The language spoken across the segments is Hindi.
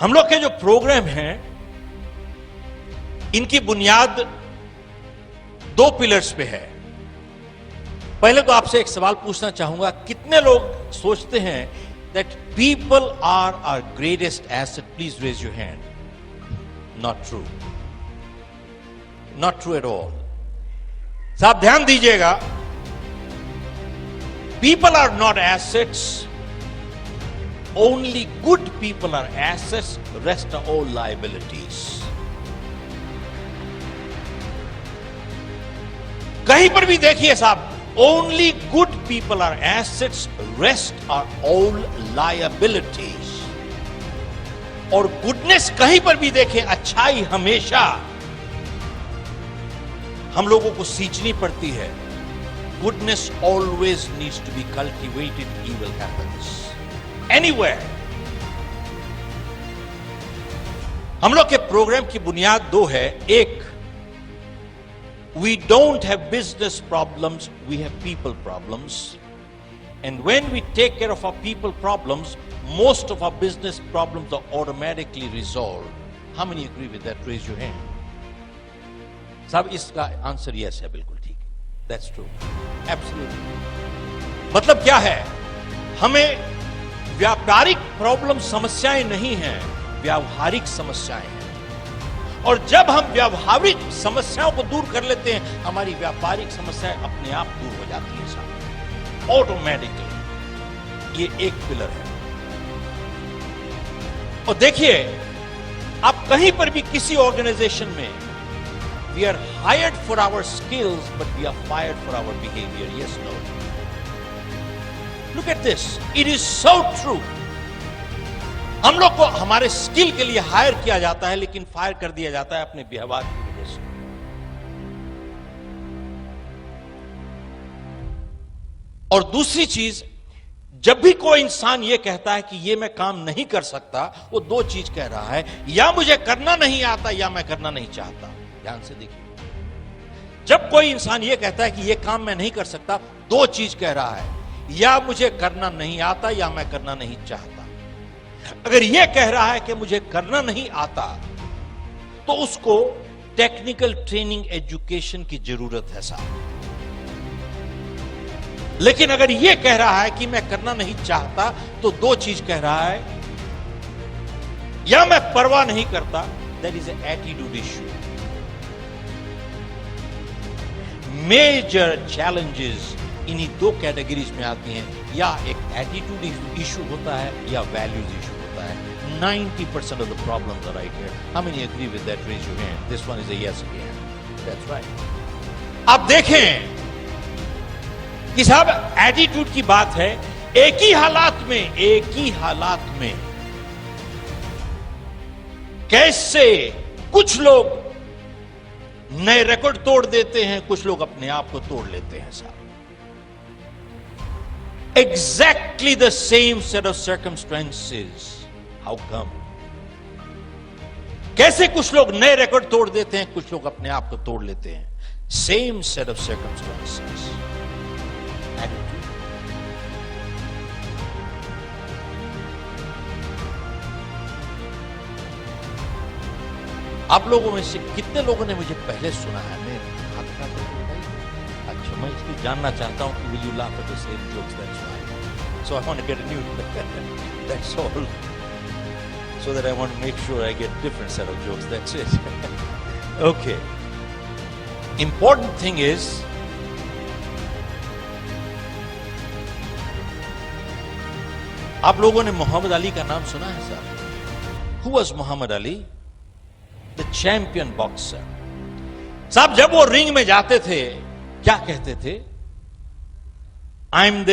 हम लोग के जो प्रोग्राम हैं इनकी बुनियाद दो पिलर्स पे है। पहले तो आपसे एक सवाल पूछना चाहूंगा, कितने लोग सोचते हैं that people are our greatest asset? Please raise your hand. Not true, not true at all. साहब ध्यान दीजिएगा, people are not assets, only good people are assets, rest are all liabilities. कहीं पर भी देखिए साहब, only good people are assets, rest are all liabilities. और गुडनेस कहीं पर भी देखें, अच्छाई हमेशा हम लोगों को सींचनी पड़ती है। Goodness always needs to be cultivated, evil happens anywhere. हम लोग के प्रोग्राम की बुनियाद दो है। एक, we don't have business problems, we have people problems. And when we take care of our people problems, most of our business problems are automatically resolved. How many agree with that? Raise your hand. साहब इसका आंसर यस है, बिल्कुल ठीक है। That's true. Absolutely. मतलब क्या है? हमें व्यापारिक प्रॉब्लम समस्याएं नहीं हैं, व्यावहारिक समस्याएं हैं। और जब हम व्यावहारिक समस्याओं को दूर कर लेते हैं, हमारी व्यापारिक समस्याएं अपने आप दूर हो जाती है साहब, ऑटोमेटिकली। ये एक पिलर है। और देखिए, आप कहीं पर भी किसी ऑर्गेनाइजेशन में, we are hired for our skills but we are fired for our behaviour. Yes, no? Look at this, it is so true. हम लोग को हमारे स्किल के लिए हायर किया जाता है, लेकिन फायर कर दिया जाता है अपने व्यवहार की वजह से। और दूसरी चीज, जब भी कोई इंसान यह कहता है कि यह मैं काम नहीं कर सकता, वो दो चीज कह रहा है, या मुझे करना नहीं आता या मैं करना नहीं चाहता। ध्यान से देखिए, जब कोई इंसान यह कहता है कि यह काम मैं नहीं कर सकता, दो चीज कह रहा है, या मुझे करना नहीं आता या मैं करना नहीं चाहता। अगर यह कह रहा है कि मुझे करना नहीं आता, तो उसको टेक्निकल ट्रेनिंग एजुकेशन की जरूरत है साहब। लेकिन अगर यह कह रहा है कि मैं करना नहीं चाहता, तो दो चीज कह रहा है, या मैं परवाह नहीं करता, that is an attitude issue. Major challenges इन्हीं दो कैटेगरीज में आती हैं, या एक एटीट्यूड इशू होता है या वैल्यूज इशू होता है। 90% of the problems are right here. How many agree with that? Raise your hand. This one is a yes again. That's right. आप देखें कि साहब एटीट्यूड की बात है। एक ही हालात में कैसे कुछ लोग नए रिकॉर्ड तोड़ देते हैं, कुछ लोग अपने आप को तोड़ लेते हैं साहब। Exactly the same set of circumstances. How come? कैसे कुछ लोग नए रिकॉर्ड तोड़ देते हैं, कुछ लोग अपने आप को तोड़ लेते हैं। Same set of circumstances. Attitude. आप लोगों में से कितने लोगों ने मुझे पहले सुना है? मैं हाथ उठा कर बताइए। अच्छा, मैं इसलिए जानना चाहता हूं कि will you laugh at the same jokes? That's right. So I want to get a new. That's all. So that I want to make sure I get different set of jokes. That's it. Okay. Important thing is, आप लोगों ने मोहम्मद अली का नाम सुना है साहब? Who was Muhammad Ali? The champion boxer. साहब जब वो रिंग में जाते थे, क्या कहते थे? I'm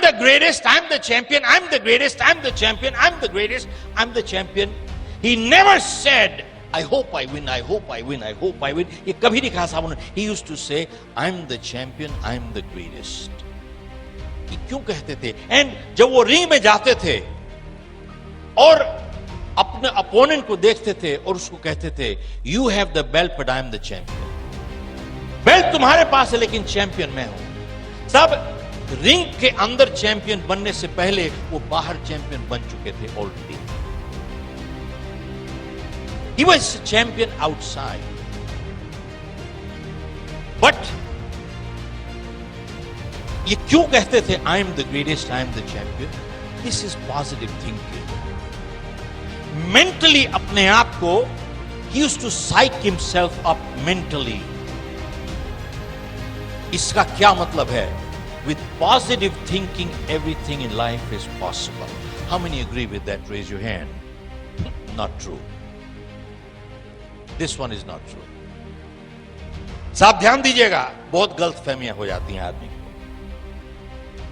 the greatest, I'm the champion, I'm the greatest, I'm the champion, I'm the greatest, I'm the champion. He never said, I hope I win, I hope I win, I hope I win. ये कभी नहीं कहा साहब उन्होंने. He used to say, I'm the champion, I'm the greatest. ये क्यों कहते थे? एंड जब वो रिंग में जाते थे और अपने अपोनेंट को देखते थे और उसको कहते थे, You have the belt, but I am the champion. Belt तुम्हारे पास है लेकिन चैंपियन मैं हूं। साहब रिंग के अंदर चैंपियन बनने से पहले वो बाहर चैंपियन बन चुके थे already. He was a champion outside. But ये क्यों कहते थे I am the greatest, I am the champion? This is positive thinking. Mentally अपने आप को he used to psych himself up mentally. इसका क्या मतलब है? With positive thinking, everything in life is possible. How many agree with that? Raise your hand. Not true. This one is not true. साहब ध्यान दीजिएगा, बहुत गलत फहमियां हो जाती हैं आदमी को।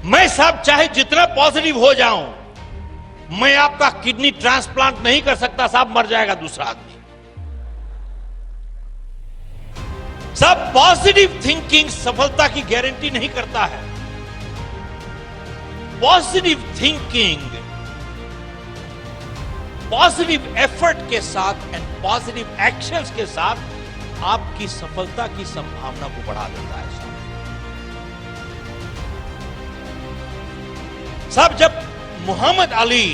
मैं साहब चाहे जितना पॉजिटिव हो जाऊं, मैं आपका किडनी ट्रांसप्लांट नहीं कर सकता साहब, मर जाएगा दूसरा आदमी। साहब पॉजिटिव थिंकिंग सफलता की गारंटी नहीं करता है। पॉजिटिव थिंकिंग पॉजिटिव एफर्ट के साथ एंड पॉजिटिव एक्शंस के साथ आपकी सफलता की संभावना को बढ़ा देता है साहब। जब मोहम्मद अली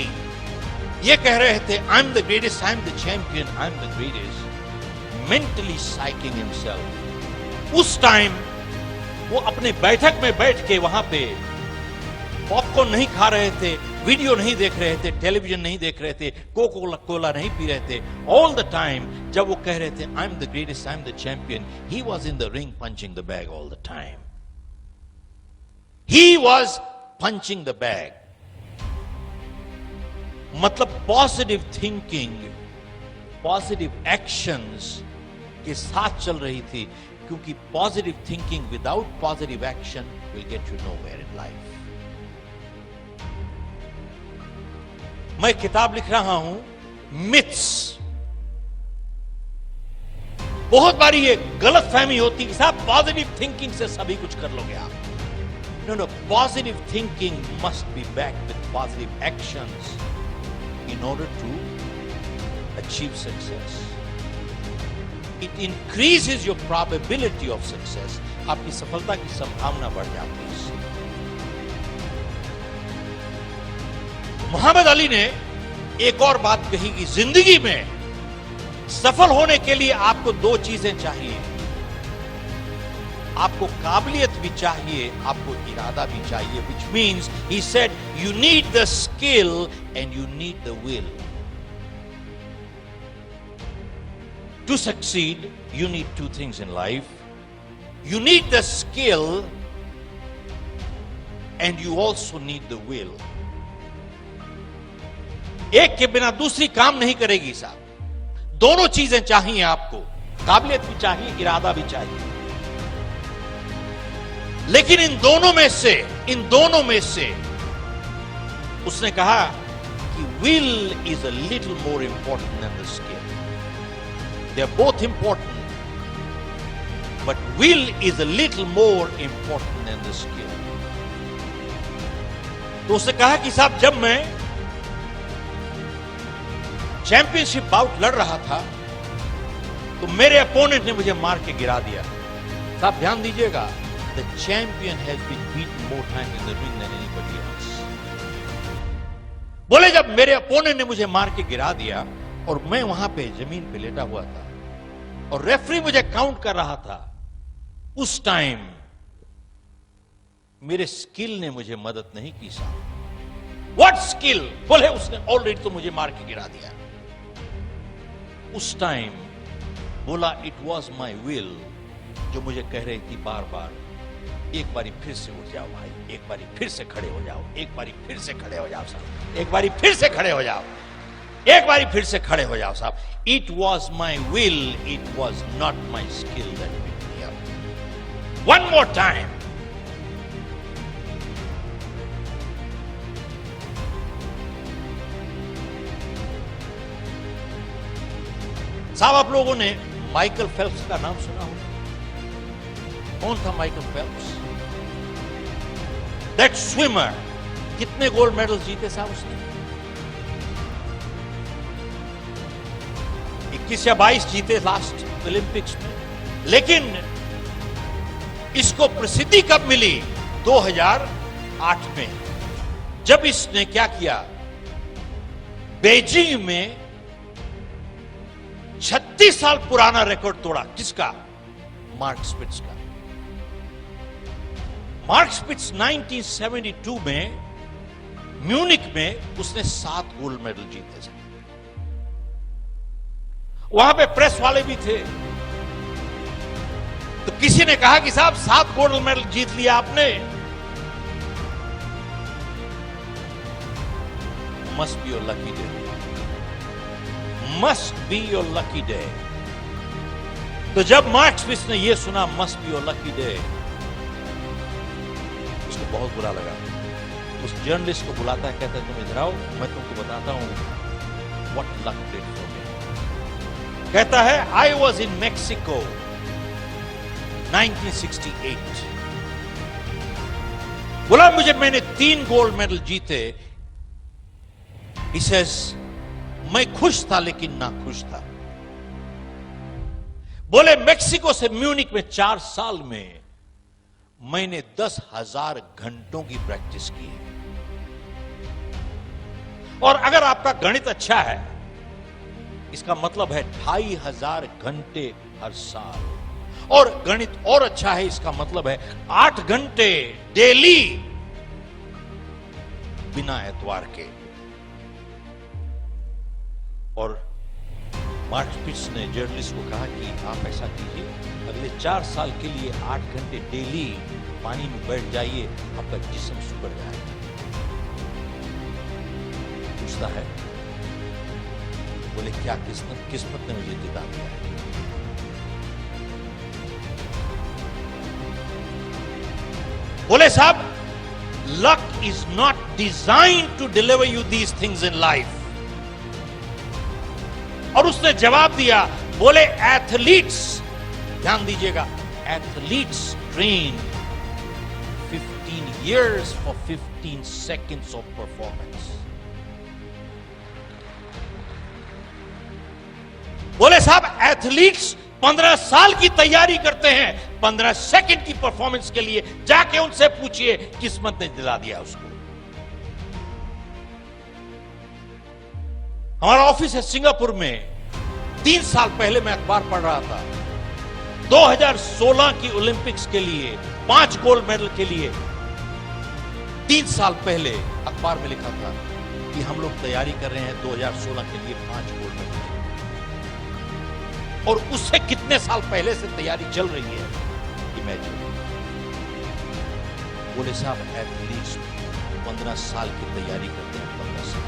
ये कह रहे थे I am the greatest, I am the champion, I am the greatest, mentally psyching himself, उस टाइम वो अपने बैठक में बैठ के वहां पे पॉपकॉर्न नहीं खा रहे थे, वीडियो नहीं देख रहे थे, टेलीविजन नहीं देख रहे थे, कोका कोला नहीं पी रहे थे। ऑल द टाइम जब वो कह रहे थे I am the greatest, I am the champion, he was in the ring punching the bag all the time. He was punching the bag. मतलब पॉजिटिव थिंकिंग पॉजिटिव एक्शंस के साथ चल रही थी, क्योंकि positive thinking without positive action will get you nowhere in life. मैं किताब लिख रहा हूं मिथ्स। बहुत बारी ये गलत फहमी होती है कि साहब पॉजिटिव थिंकिंग से सभी कुछ कर लोगे आप। No no, positive thinking must be back with positive actions in order to achieve success. It increases your probability of success. आपकी सफलता की संभावना बढ़ जाती है। मोहम्मद अली ने एक और बात कही कि जिंदगी में सफल होने के लिए आपको दो चीजें चाहिए। आपको काबिलियत भी चाहिए, आपको इरादा भी चाहिए, which means he said you need the skill and you need the will. To succeed, you need two things in life. You need the skill and you also need the will. एक के बिना दूसरी काम नहीं करेगी साहब। दोनों चीजें चाहिए आपको, काबिलियत भी चाहिए, इरादा भी चाहिए। लेकिन इन दोनों में से उसने कहा कि will is a little more important than the skill. They are both important, but will is a little more important than the skill. तो उसने कहा कि साहब जब मैं चैंपियनशिप बाउट लड़ रहा था तो मेरे अपोनेंट ने मुझे मार के गिरा दिया। साहब ध्यान दीजिएगा, the champion has been beaten more time in the ring than anybody else. बोले जब मेरे अपोनेंट ने मुझे मार के गिरा दिया और मैं वहां पे जमीन पे लेटा हुआ था और रेफरी मुझे काउंट कर रहा था, उस टाइम मेरे स्किल ने मुझे मदद नहीं की साहब। What skill? बोले उसने ऑलरेडी तो मुझे मार के गिरा दिया। उस टाइम बोला इट वॉज माई विल, जो मुझे कह रही थी बार बार एक बारी फिर से उठ जाओ भाई, एक बारी फिर से खड़े हो जाओ, एक बारी फिर से खड़े हो जाओ साहब, एक बारी फिर से खड़े हो जाओ, एक बारी फिर से खड़े हो जाओ साहब। It was my will, it was not my skill that picked me up. One more time. साहब आप लोगों ने माइकल फेल्प्स का नाम सुना होगा। कौन था माइकल फेल्प्स? That swimmer. कितने गोल्ड मेडल्स जीते साहब उसने? 21 या 22 जीते लास्ट ओलंपिक्स में। लेकिन इसको प्रसिद्धि कब मिली? 2008 में, जब इसने क्या किया, बीजिंग में 36 साल पुराना रिकॉर्ड तोड़ा। किसका? मार्क स्पिट्स का। मार्क स्पिट्स 1972 में म्यूनिक में उसने 7 गोल्ड मेडल जीते थे। वहां पे प्रेस वाले भी थे, तो किसी ने कहा कि साहब 7 गोल्ड मेडल जीत लिया आपने, must be your lucky day, must be your lucky day. तो जब मार्क स्पिट्स ने यह सुना must be your lucky day, उसको बहुत बुरा लगा। उस जर्नलिस्ट को बुलाता है, कहता है तुम इधर आओ, मैं तुमको बताता हूं what luck did for me. कहता है आई वॉज इन मैक्सिको 1968। बोला मैंने 3 गोल्ड मेडल जीते। He says, मैं खुश था लेकिन ना खुश था। बोले मेक्सिको से म्यूनिक में 4 साल में मैंने 10,000 घंटों की प्रैक्टिस की है। और अगर आपका गणित अच्छा है, इसका मतलब है 2,500 घंटे हर साल। और गणित और अच्छा है, इसका मतलब है 8 घंटे डेली बिना एतवार के। और मार्क स्पिट्स ने जर्नलिस्ट को कहा कि आप ऐसा कीजिए, अगले 4 साल के लिए 8 घंटे डेली पानी में बैठ जाइए, आपका जिस्म सुधर जाएगा। पूछता है, बोले क्या किस्मत ने मुझे जिता दिया है? बोले साहब, luck is not design to deliver you these things in life. और उसने जवाब दिया, बोले एथलीट्स, ध्यान दीजिएगा, athletes train 15 years for 15 seconds of performance। बोले साहब, एथलीट्स 15 साल की तैयारी करते हैं 15 सेकंड की परफॉर्मेंस के लिए। जाके उनसे पूछिए, किस्मत ने दिला दिया उसको। हमारा ऑफिस है सिंगापुर में। 3 साल पहले मैं अखबार पढ़ रहा था, 2016 की ओलंपिक्स के लिए 5 गोल्ड मेडल के लिए 3 साल पहले अखबार में लिखा था कि हम लोग तैयारी कर रहे हैं 2016 के लिए 5 गोल्ड मेडल। और उससे कितने साल पहले से तैयारी चल रही है, इमेजिन। बोले साहब, एथलीट्स 15 साल की तैयारी करते हैं, 15 साल।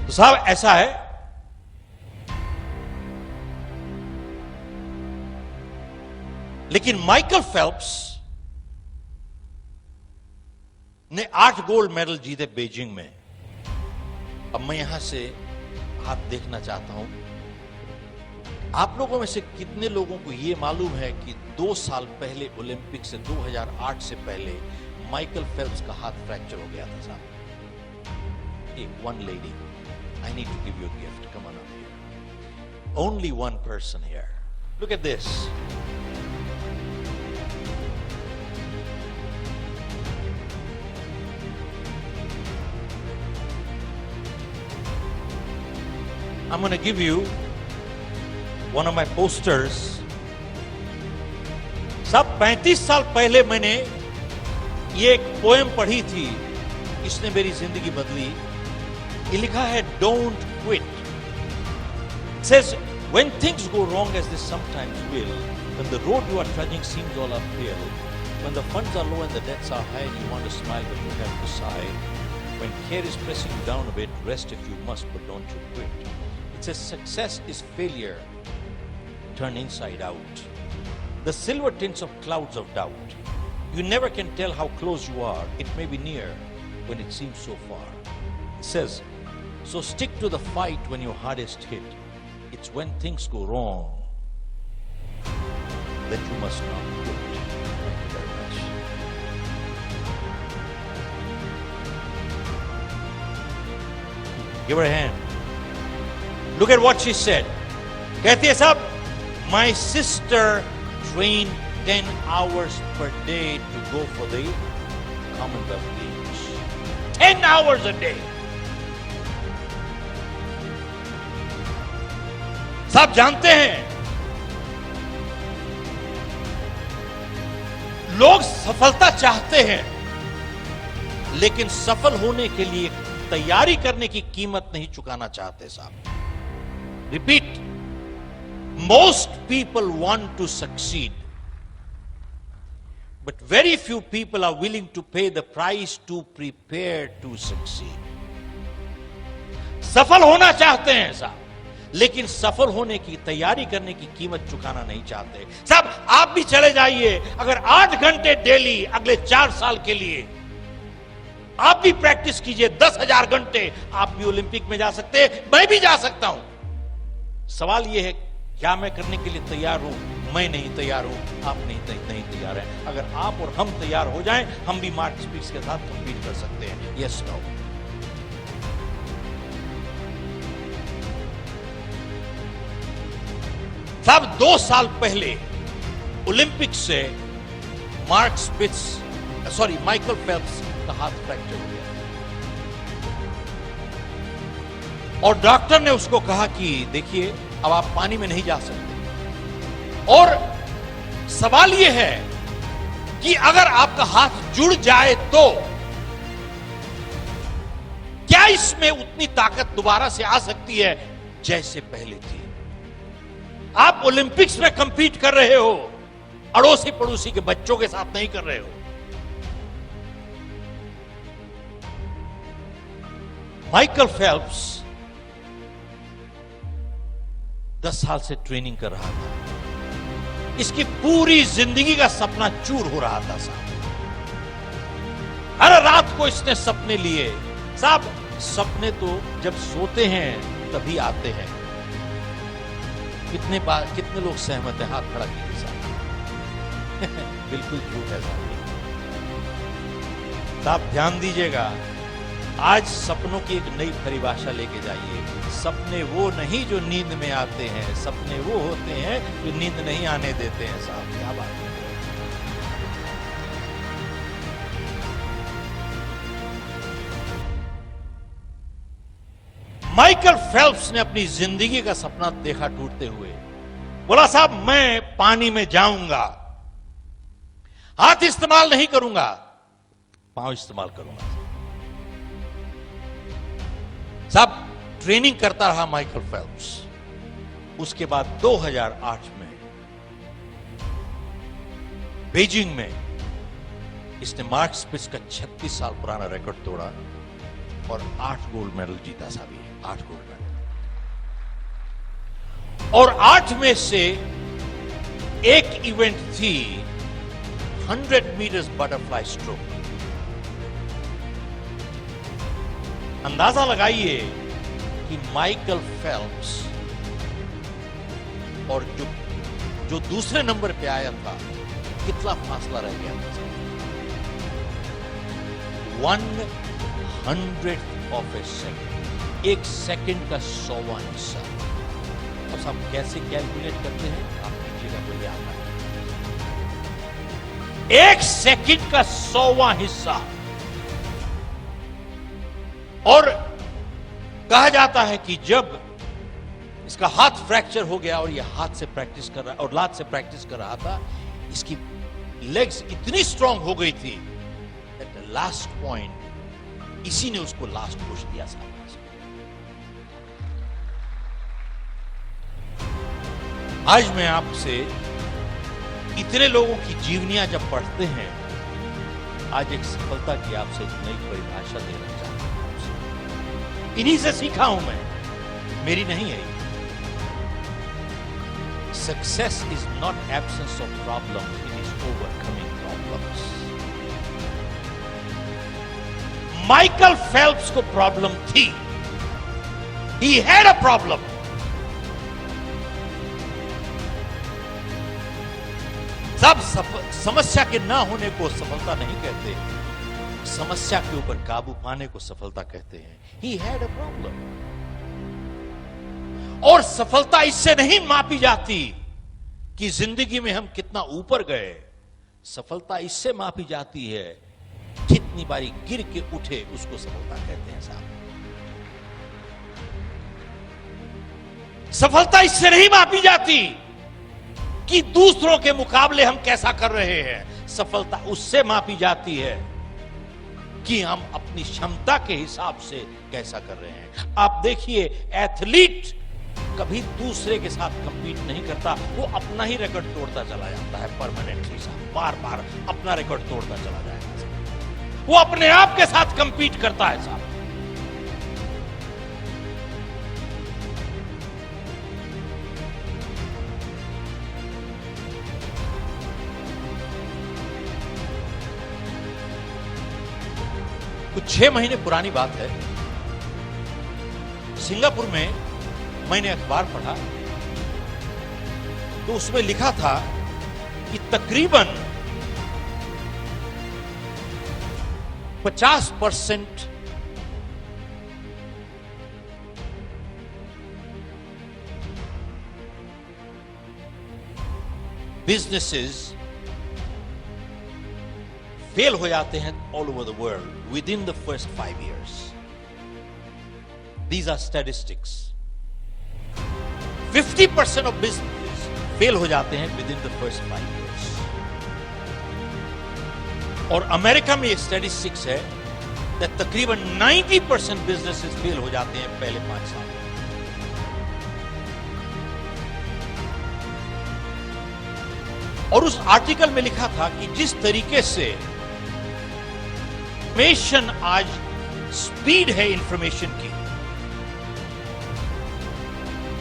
तो साहब ऐसा है, लेकिन माइकल फेल्प्स ने 8 गोल्ड मेडल जीते बीजिंग में। अब मैं यहां से आप देखना चाहता हूं, आप लोगों में से कितने लोगों को यह मालूम है कि 2 साल पहले ओलंपिक से 2008 से पहले माइकल फेल्प्स का हाथ फ्रैक्चर हो गया था साहब। एक one lady, I need to give you a gift. Come on up here. Only one person here. Look at this. I'm going to give you one of my posters. सब 35 साल पहले मैंने ये एक पोएम पढ़ी थी, इसने मेरी जिंदगी बदली। ये लिखा है, don't quit. It says, when things go wrong as they sometimes will, when the road you are trudging seems all uphill, when the funds are low and the debts are high and you want to smile but you have to sigh, when care is pressing you down a bit, rest if you must but don't you quit. It says, success is failure turned inside out, the silver tints of clouds of doubt. You never can tell how close you are, it may be near when it seems so far. It says, so stick to the fight when you're hardest hit. It's when things go wrong that you must not quit. Thank you very much. Give her a hand. Look at what she said. कहती है साहब, my sister trained 10 hours per day to go for the Commonwealth Games. 10 hours a day. सब जानते हैं लोग सफलता चाहते हैं, लेकिन सफल होने के लिए तैयारी करने की कीमत नहीं चुकाना चाहते साहब। Repeat, most people want to succeed, but very few people are willing to pay the price to prepare to succeed. सफल होना चाहते हैं साहब, लेकिन सफल होने की तैयारी करने की कीमत चुकाना नहीं चाहते साहब। आप भी चले जाइए, अगर 8 घंटे डेली अगले 4 साल के लिए आप भी प्रैक्टिस कीजिए 10,000 घंटे, आप भी ओलंपिक में जा सकते हैं, मैं भी जा सकता हूं। सवाल यह है, क्या मैं करने के लिए तैयार हूं? मैं नहीं तैयार हूं, आप नहीं तैयार हैं। अगर आप और हम तैयार हो जाएं, हम भी मार्क स्पिट्ज के साथ कंपीट कर सकते हैं। Yes no? साहब 2 साल पहले ओलंपिक से माइकल फेल्प्स का हाथ फ्रैक्चर हो गया और डॉक्टर ने उसको कहा कि देखिए अब आप पानी में नहीं जा सकते। और सवाल यह है कि अगर आपका हाथ जुड़ जाए तो क्या इसमें उतनी ताकत दोबारा से आ सकती है जैसे पहले थी? आप ओलंपिक्स में कंपीट कर रहे हो, अड़ोसी पड़ोसी के बच्चों के साथ नहीं कर रहे हो। माइकल फेल्प्स 10 साल से ट्रेनिंग कर रहा था। इसकी पूरी जिंदगी का सपना चूर हो रहा था साहब। हर रात को इसने सपने लिए साहब। सपने तो जब सोते हैं तभी आते हैं। कितने लोग सहमत हैं? हाथ खड़ा कीजिए साहब। बिल्कुल झूठ है साहब। ध्यान दीजिएगा, आज सपनों की एक नई परिभाषा लेके जाइए। सपने वो नहीं जो नींद में आते हैं, सपने वो होते हैं जो नींद नहीं आने देते हैं साहब। क्या बात है। माइकल फेल्प्स ने अपनी जिंदगी का सपना देखा टूटते हुए। बोला साहब मैं पानी में जाऊंगा, हाथ इस्तेमाल नहीं करूंगा, पांव इस्तेमाल करूंगा। साहब ट्रेनिंग करता रहा माइकल फेल्प्स। उसके बाद 2008 में बीजिंग में इसने मार्क स्पिट्ज का 36 साल पुराना रिकॉर्ड तोड़ा और 8 गोल्ड मेडल जीता साहब। 8 गोल्ड मेडल, और 8 में से एक इवेंट थी 100 मीटर्स बटरफ्लाई स्ट्रोक। अंदाजा लगाइए कि माइकल फेल्प्स और जो दूसरे नंबर पे आया था कितना फासला रह गया था। 100th ऑफ ए सेकेंड, एक सेकंड का 100वां हिस्सा। और सब कैसे कैलकुलेट करते हैं आप कीजिएगा, बोलिए आप। एक सेकंड का 100वां हिस्सा। और कहा जाता है कि जब इसका हाथ फ्रैक्चर हो गया और ये हाथ से प्रैक्टिस कर रहा और लात से प्रैक्टिस कर रहा था, इसकी लेग्स इतनी स्ट्रांग हो गई थी दैट द लास्ट पॉइंट इसी ने उसको लास्ट पुश दिया साहब। आज मैं आपसे इतने लोगों की जीवनियां जब पढ़ते हैं, आज एक सफलता की आपसे एक नई परिभाषा देना चाहता हूं। इन्हीं से सीखा हूं मैं, मेरी नहीं है। Success is not absence of problem, it is overcoming problems. Michael Phelps को प्रॉब्लम थी, ही हैड अ प्रॉब्लम। सब समस्या के ना होने को सफलता नहीं कहते, समस्या के ऊपर काबू पाने को सफलता कहते हैं। He had a problem। और सफलता इससे नहीं मापी जाती कि जिंदगी में हम कितना ऊपर गए। सफलता इससे मापी जाती है कितनी बारी गिर के उठे, उसको सफलता कहते हैं साहब। सफलता इससे नहीं मापी जाती कि दूसरों के मुकाबले हम कैसा कर रहे हैं। सफलता उससे मापी जाती है कि हम अपनी क्षमता के हिसाब से कैसा कर रहे हैं। आप देखिए, एथलीट कभी दूसरे के साथ कंपीट नहीं करता, वो अपना ही रिकॉर्ड तोड़ता चला जाता है परमानेंटली साहब, बार बार अपना रिकॉर्ड तोड़ता चला जाएगा साहब। वो अपने आप के साथ कंपीट करता है साहब। कुछ 6 महीने पुरानी बात है, सिंगापुर में मैंने अखबार पढ़ा तो उसमें लिखा था कि तकरीबन 50% बिजनेसेस फेल हो जाते हैं all over the world with in the first 5 years. These are statistics. 50% of business fail हो जाते हैं with in the first 5 years. और अमेरिका में ये स्टैटिस्टिक्स है कि तकरीबन 90% बिजनेसेस फेल हो जाते हैं पहले 5 साल में। और उस आर्टिकल में लिखा था कि जिस तरीके से इंफॉर्मेशन आज स्पीड है इंफॉर्मेशन की,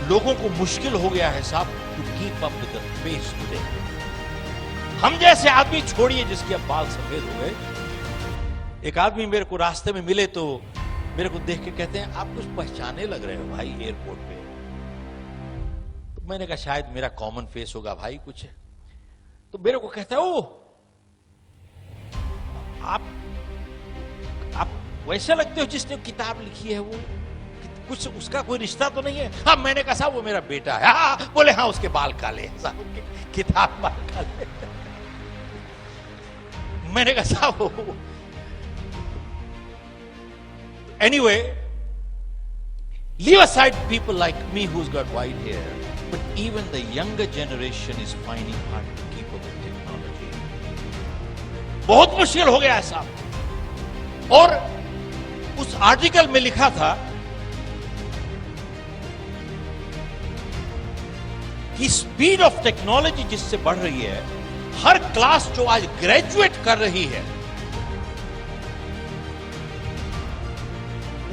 लोगों को मुश्किल हो गया है साहब to keep up with the pace today. हम जैसे आदमी छोड़िए जिसके अब बाल सफेद हो गए। एक आदमी मेरे को रास्ते में मिले तो मेरे को देख के कहते हैं, आप कुछ पहचाने लग रहे हो भाई एयरपोर्ट पे। तो मैंने कहा शायद मेरा कॉमन फेस होगा भाई कुछ। तो मेरे को कहता है, ओ आप वैसे लगते हो जिसने किताब लिखी है, वो कुछ उसका कोई रिश्ता तो नहीं है। हाँ, मैंने कहा साहब वो मेरा बेटा है। हाँ, बोले हाँ उसके बाल काले साहब, किताब बाल काले। मैंने कहा साहब anyway, leave aside people like me who's got white hair, but even the younger generation is finding hard to keep up with technology. बहुत मुश्किल हो गया है साहब। और उस आर्टिकल में लिखा था कि स्पीड ऑफ टेक्नोलॉजी जिससे बढ़ रही है, हर क्लास जो आज ग्रेजुएट कर रही है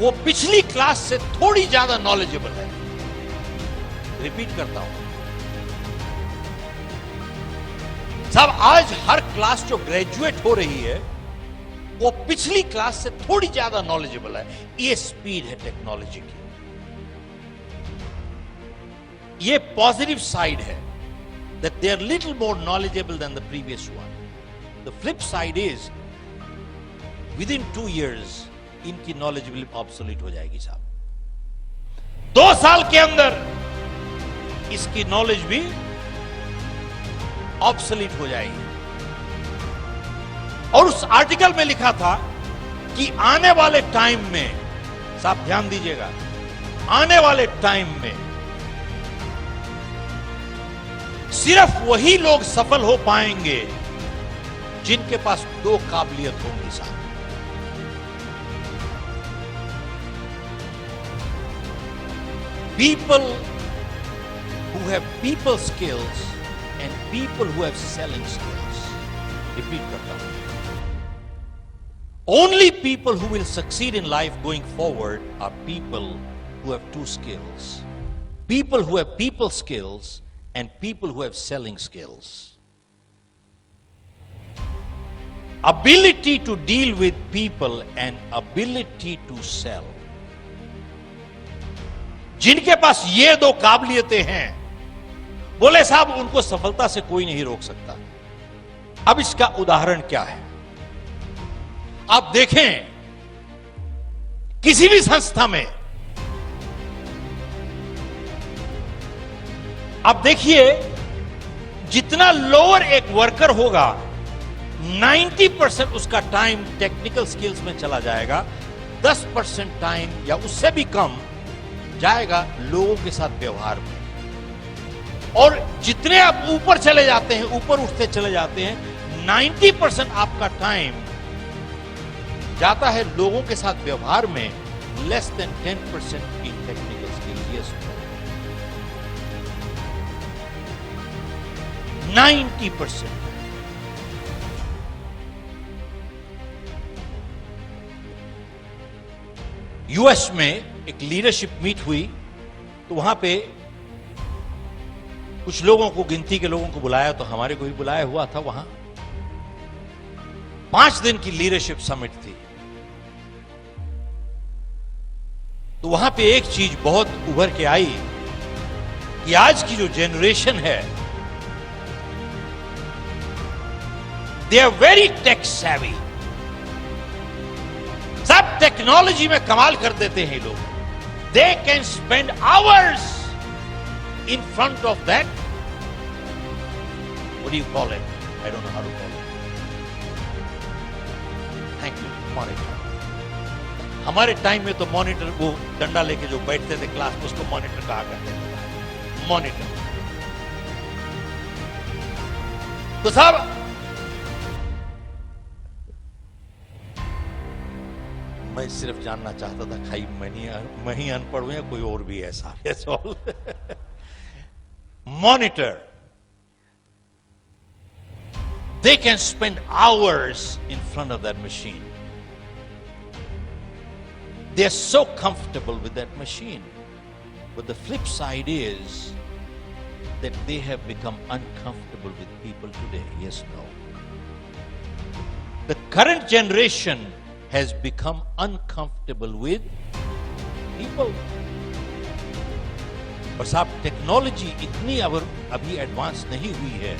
वो पिछली क्लास से थोड़ी ज्यादा नॉलेजेबल है। रिपीट करता हूं साहब, आज हर क्लास जो ग्रेजुएट हो रही है वो पिछली क्लास से थोड़ी ज्यादा नॉलेजेबल है। ये स्पीड है टेक्नोलॉजी की, ये पॉजिटिव साइड है that they are little more knowledgeable than the previous one. The flip side is within 2 years इनकी knowledgeability obsolete हो जाएगी साहब। 2 साल के अंदर इसकी नॉलेज भी obsolete हो जाएगी। और उस आर्टिकल में लिखा था कि आने वाले टाइम में, साहब ध्यान दीजिएगा, आने वाले टाइम में सिर्फ वही लोग सफल हो पाएंगे जिनके पास 2 काबिलियत होंगी साहब। People who have people skills and people who have selling skills. Repeat करता हूं। Only people who will succeed in life going forward are people who have 2 skills. People who have people skills and people who have selling skills. Ability to deal with people and ability to sell. जिनके पास ये 2 काबिलियतें हैं, बोले साहब उनको सफलता से कोई नहीं रोक सकता। अब इसका उदाहरण क्या है? आप देखें किसी भी संस्था में, आप देखिए जितना लोअर एक वर्कर होगा 90% उसका टाइम टेक्निकल स्किल्स में चला जाएगा, 10% टाइम या उससे भी कम जाएगा लोगों के साथ व्यवहार में। और जितने आप ऊपर चले जाते हैं, ऊपर उठते चले जाते हैं, 90% आपका टाइम जाता है लोगों के साथ व्यवहार में, लेस देन 10% इन टेक्निकल स्किल्स। यस, 90%। यूएस में एक लीडरशिप मीट हुई, तो वहां पे कुछ लोगों को, गिनती के लोगों को बुलाया, तो हमारे को भी बुलाया हुआ था वहां। 5 दिन की लीडरशिप समिट थी। तो वहां पे एक चीज बहुत उभर के आई कि आज की जो जनरेशन है, they are very tech savvy. सब टेक्नोलॉजी में कमाल कर देते हैं लोग। They can spend hours in front of that, what do you call it? I don't know how to call it. Thank you, monitor. हमारे टाइम में तो मॉनिटर वो डंडा लेके जो बैठते थे क्लास में, उसको मॉनिटर कहा करते थे। मॉनिटर। तो साहब, मैं सिर्फ जानना चाहता था खाई मैं ही अनपढ़ हूं या कोई और भी ऐसा है। Monitor. They can spend hours in front of that machine. They're so comfortable with that machine. But the flip side is that they have become uncomfortable with people today. Yes, no. The current generation has become uncomfortable with people. और साहब, टेक्नोलॉजी इतनी अभी एडवांस नहीं हुई है।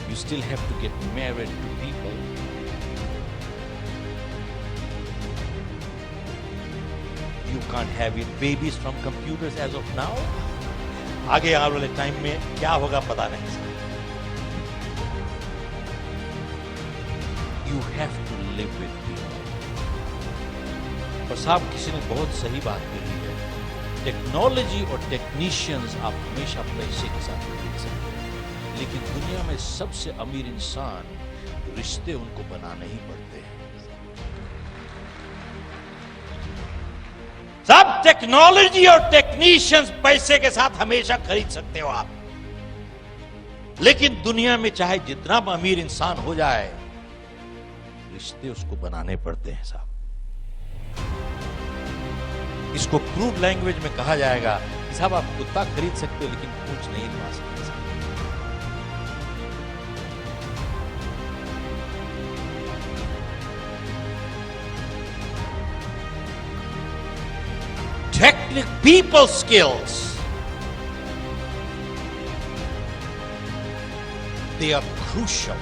You still have to get married to people. You can't have it babies from computers as of now. आगे आने वाले टाइम में क्या होगा पता नहीं। You have to live with people. और साहब, किसी ने बहुत सही बात कही है, टेक्नोलॉजी और टेक्नीशियंस आप हमेशा पैसे के साथ खरीद सकते हैं, लेकिन दुनिया में सबसे अमीर इंसान, रिश्ते उनको बनाने ही पड़ते हैं। सब टेक्नोलॉजी और टेक्नीशियंस पैसे के साथ हमेशा खरीद सकते हो आप, लेकिन दुनिया में चाहे जितना अमीर इंसान हो जाए, रिश्ते उसको बनाने पड़ते हैं साहब। इसको क्रूड लैंग्वेज में कहा जाएगा कि साहब, आप कुत्ता खरीद सकते हो लेकिन पूंछ नहीं लगा सकते। Technical people skills, they are crucial.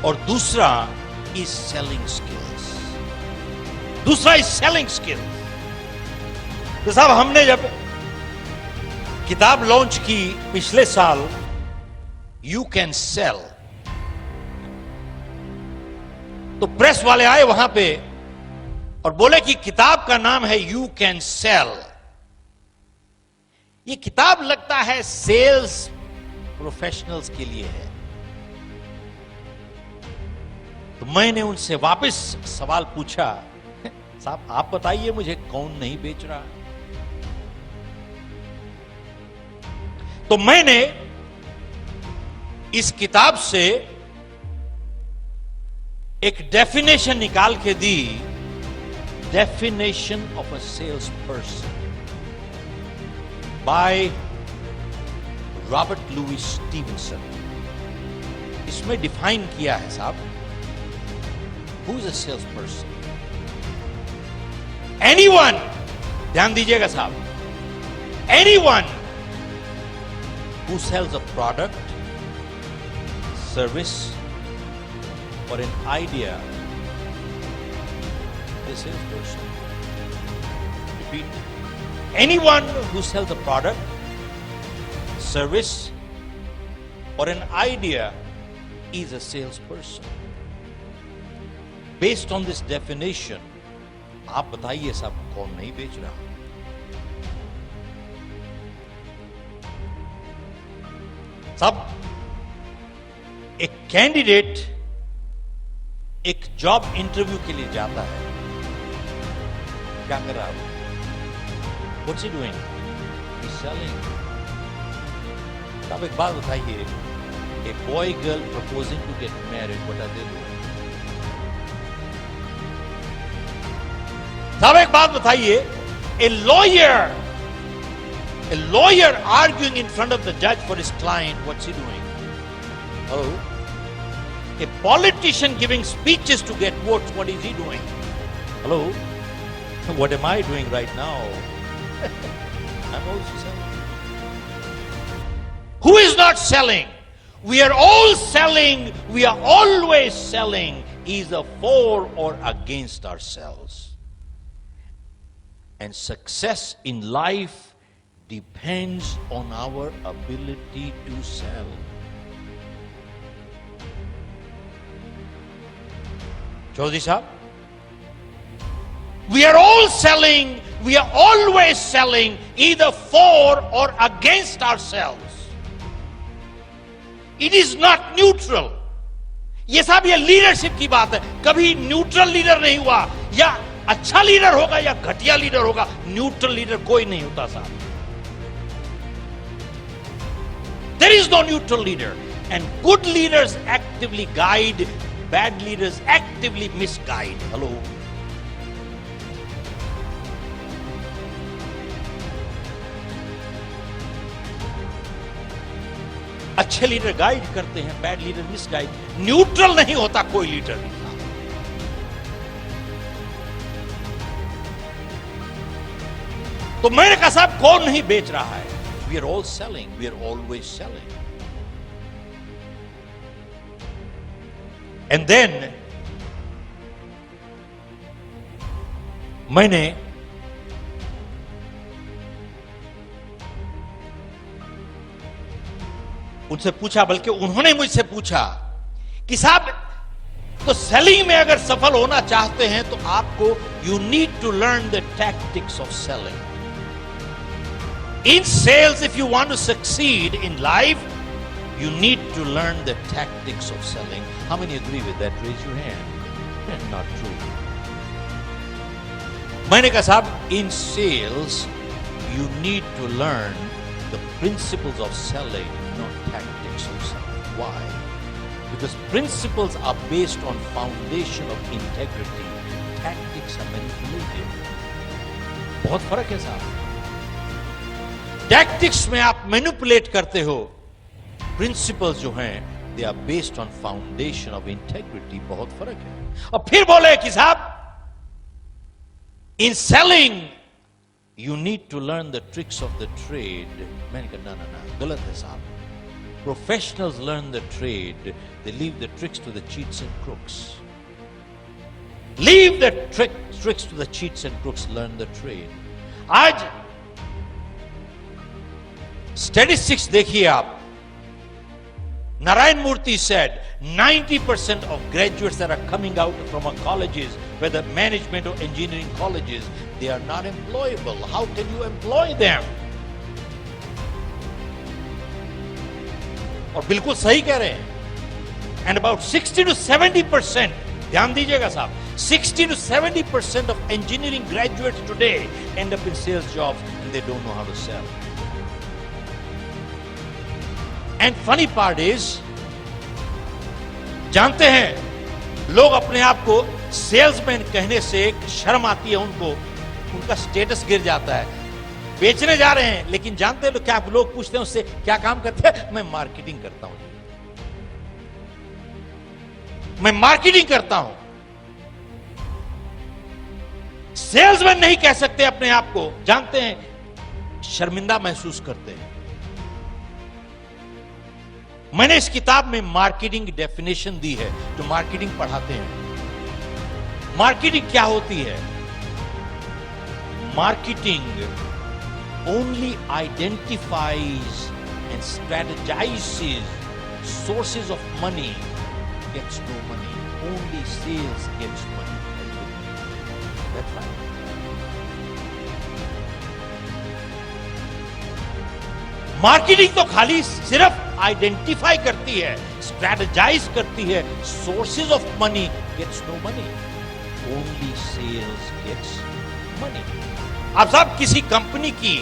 और दूसरा is selling skills. दूसरा is selling skills. तो साहब, हमने जब किताब लॉन्च की पिछले साल, You Can Sell, तो प्रेस वाले आए वहां पे और बोले कि किताब का नाम है You Can Sell। ये किताब लगता है सेल्स प्रोफेशनल्स के लिए है। तो मैंने उनसे वापस सवाल पूछा, साहब आप बताइए मुझे, कौन नहीं बेच रहा? तो मैंने इस किताब से एक डेफिनेशन निकाल के दी, definition of a sales person by Robert Louis Stevenson. इसमें डिफाइन किया है साहब, who is a sales person. Anyone, ध्यान दीजिएगा साहब, anyone who sells a product, service or an idea is a salesperson. Repeat. Anyone who sells a product, service or an idea is a salesperson. Based on this definition, आप बताइए साहब कौन नहीं बेच रहा? साहब, एक कैंडिडेट एक जॉब इंटरव्यू के लिए जाता है, क्या कर रहा है? What's he doing? He's selling. अब एक बात बताइए, a boy girl proposing to get married, what are they doing? अब एक बात बताइए, a lawyer arguing in front of the judge for his client, what's he doing? Hello? A politician giving speeches to get votes, what is he doing? Hello? What am I doing right now? I'm also selling. Who is not selling? We are all selling. We are always selling, either for or against ourselves. And success in life depends on our ability to sell. Chaudhary Sahab, we are all selling, we are always selling, either for or against ourselves. It is not neutral. ये साहब ये लीडरशिप की बात है, कभी न्यूट्रल लीडर नहीं हुआ, या अच्छा लीडर होगा या घटिया लीडर होगा, न्यूट्रल लीडर कोई नहीं होता साहब. There is no neutral leader, and good leaders actively guide, bad leaders actively misguide. Hello. अच्छे लीडर गाइड करते हैं, बैड लीडर मिसगाइड. न्यूट्रल नहीं होता कोई लीडर नहीं. तो मैंने कहा साहब कौन नहीं बेच रहा है? We are all selling. We are always selling. And then मैंने उनसे पूछा, बल्कि उन्होंने मुझसे पूछा कि साहब तो सेलिंग में अगर सफल होना चाहते हैं तो आपको you need to learn the tactics of selling. In sales, if you want to succeed in life, you need to learn the tactics of selling. How many agree with that? Raise your hand. Not true. मैंने कहा साहब, in sales, you need to learn the principles of selling, not tactics of selling. Why? Because principles are based on foundation of integrity. Tactics are manipulative. बहुत फर्क है साहब. टैक्टिक्स में आप मैनिपुलेट करते हो, प्रिंसिपल्स जो हैं they are based on foundation of integrity. बहुत फर्क है. और फिर बोले कि साहब in selling you need to learn the tricks of the trade. मैंने कहा ना गलत है साहब. Professionals learn the trade, they leave the tricks to the cheats and crooks. Leave the tricks to the cheats and crooks, learn the trade. आज स्टैटिस्टिक्स देखिए आप. Narayan Murthy said 90% of graduates that are coming out from our colleges, whether management or engineering colleges, they are not employable. How can you employ them? और बिल्कुल सही कह रहे हैं. And about 60 to 70%, ध्यान दीजिएगा साहब, 60 to 70% of engineering graduates today end up in sales jobs and they don't know how to sell. And funny part is, जानते हैं लोग अपने आप को सेल्समैन कहने से शर्म आती है उनको, उनका स्टेटस गिर जाता है. बेचने जा रहे हैं, लेकिन जानते हैं क्या लोग पूछते हैं उससे, क्या काम करते हैं? मैं मार्केटिंग करता हूं. मैं मार्केटिंग करता हूं. सेल्समैन नहीं कह सकते अपने आप को, जानते हैं शर्मिंदा महसूस करते हैं. मैंने इस किताब में मार्केटिंग की डेफिनेशन दी है, जो मार्केटिंग पढ़ाते हैं. मार्केटिंग क्या होती है? Marketing only identifies and strategizes sources of money gets no money. Only sales gets money. That's right. Marketing तो खाली सिर्फ आइडेंटिफाई करती है, स्ट्रेटेजाइज करती है, sources of money gets no money, only sales gets money. आप साहब किसी कंपनी की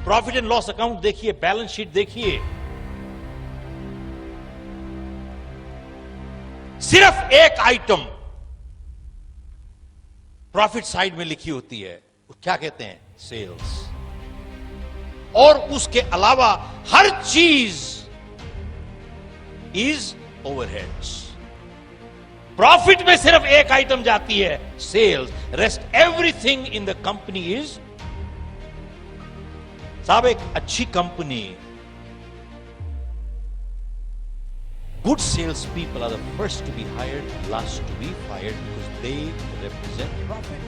प्रॉफिट एंड लॉस अकाउंट देखिए, बैलेंस शीट देखिए, सिर्फ एक आइटम प्रॉफिट साइड में लिखी होती है, वो क्या कहते हैं? सेल्स। और उसके अलावा हर चीज इज ओवरहेड्स। प्रॉफिट में सिर्फ एक आइटम जाती है, sales. Rest everything in the company is. साहब एक अच्छी company, good salespeople are the first to be hired, last to be fired, because they represent profit.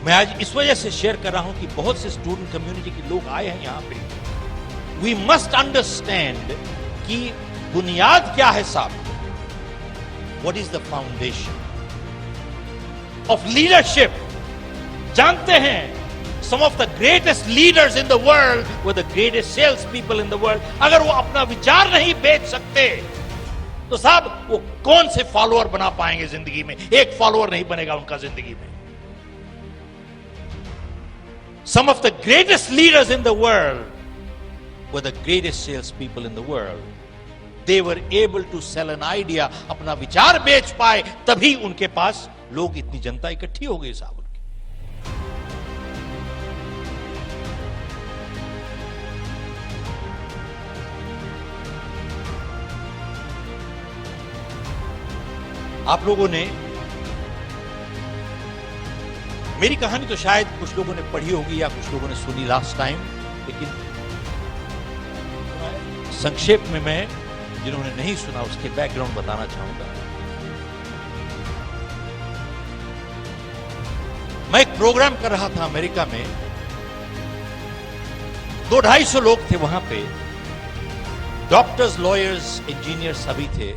मैं आज इस वजह से शेयर कर रहा हूं कि बहुत से स्टूडेंट कम्युनिटी के लोग आए हैं यहां पे। वी मस्ट अंडरस्टैंड कि बुनियाद क्या है साहब। What is the foundation of leadership? जानते हैं, some of the greatest leaders in the world were the greatest sales people in the world. अगर वो अपना विचार नहीं बेच सकते तो साहब वो कौन से फॉलोअर बना पाएंगे जिंदगी में? एक फॉलोअर नहीं बनेगा उनका जिंदगी में। Some of the greatest leaders in the world were the greatest sales people in the world. They were able to sell an idea. अपना विचार बेच पाए तभी उनके पास लोग, इतनी जनता इकट्ठी हो गई साहब। आप लोगों ने मेरी कहानी तो शायद कुछ लोगों ने पढ़ी होगी या कुछ लोगों ने सुनी लास्ट टाइम, लेकिन संक्षेप में मैं जिन्होंने नहीं सुना उसके बैकग्राउंड बताना चाहूंगा। मैं एक प्रोग्राम कर रहा था अमेरिका में, 200-250 लोग थे वहां पे, डॉक्टर्स, लॉयर्स, इंजीनियर्स सभी थे,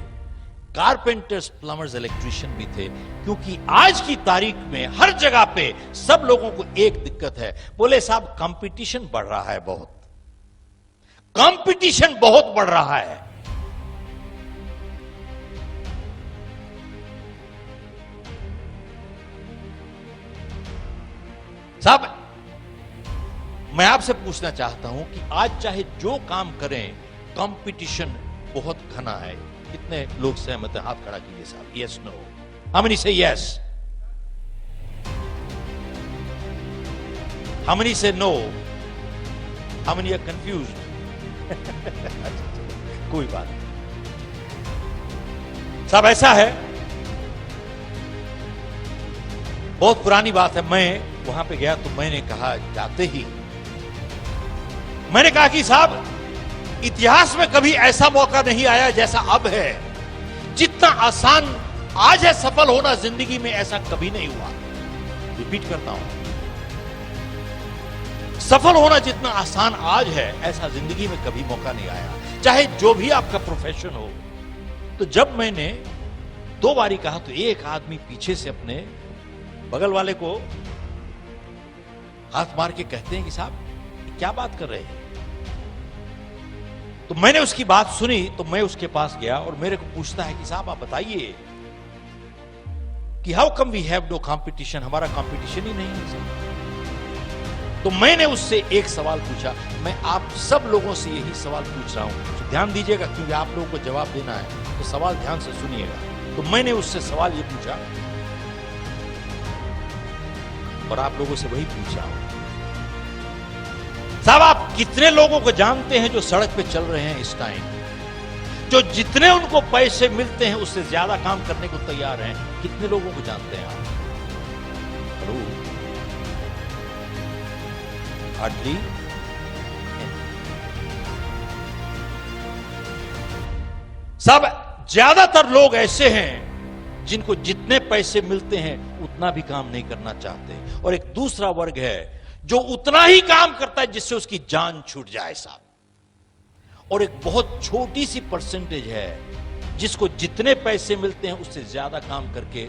कारपेंटर्स, प्लम्बर्स, इलेक्ट्रिशियन भी थे। क्योंकि आज की तारीख में हर जगह पे सब लोगों को एक दिक्कत है, बोले साहब कंपटीशन बढ़ रहा है, बहुत कंपटीशन बहुत बढ़ रहा है। साहब मैं आपसे पूछना चाहता हूं कि आज चाहे जो काम करें, कंपटीशन बहुत घना है। कितने लोग सहमत हैं? हाथ खड़ा कीजिए साहब। Yes, no? How many say yes? How many say no? How many are confused? कोई बात नहीं साहब, ऐसा है, बहुत पुरानी बात है। मैं वहां पे गया तो मैंने कहा, जाते ही मैंने कहा कि साहब इतिहास में कभी ऐसा मौका नहीं आया जैसा अब है। जितना आसान आज है सफल होना जिंदगी में, ऐसा कभी नहीं हुआ। रिपीट करता हूं, सफल होना जितना आसान आज है, ऐसा जिंदगी में कभी मौका नहीं आया, चाहे जो भी आपका प्रोफेशन हो। तो जब मैंने 2 बारी कहा तो एक आदमी पीछे से अपने बगल वाले को हाथ मार के कहते हैं कि साहब क्या बात कर रहे हैं? तो मैंने उसकी बात सुनी, तो मैं उसके पास गया और मेरे को पूछता है कि साहब आप बताइए कि how come we have no competition, हमारा कंपटीशन ही नहीं है सर। तो मैंने उससे एक सवाल पूछा, मैं आप सब लोगों से यही सवाल पूछ रहा हूं, तो ध्यान दीजिएगा क्योंकि आप लोगों को जवाब देना है, तो सवाल ध्यान से सुनिएगा। तो मैंने उससे सवाल ये पूछा और आप लोगों से वही पूछ रहा हूं, साहब आप कितने लोगों को जानते हैं जो सड़क पे चल रहे हैं इस टाइम, जो जितने उनको पैसे मिलते हैं उससे ज्यादा काम करने को तैयार हैं? कितने लोगों को जानते हैं आप? Hello, hardly. साहब ज्यादातर लोग ऐसे हैं जिनको जितने पैसे मिलते हैं उतना भी काम नहीं करना चाहते, और एक दूसरा वर्ग है जो उतना ही काम करता है जिससे उसकी जान छूट जाए साहब, और एक बहुत छोटी सी परसेंटेज है जिसको जितने पैसे मिलते हैं उससे ज्यादा काम करके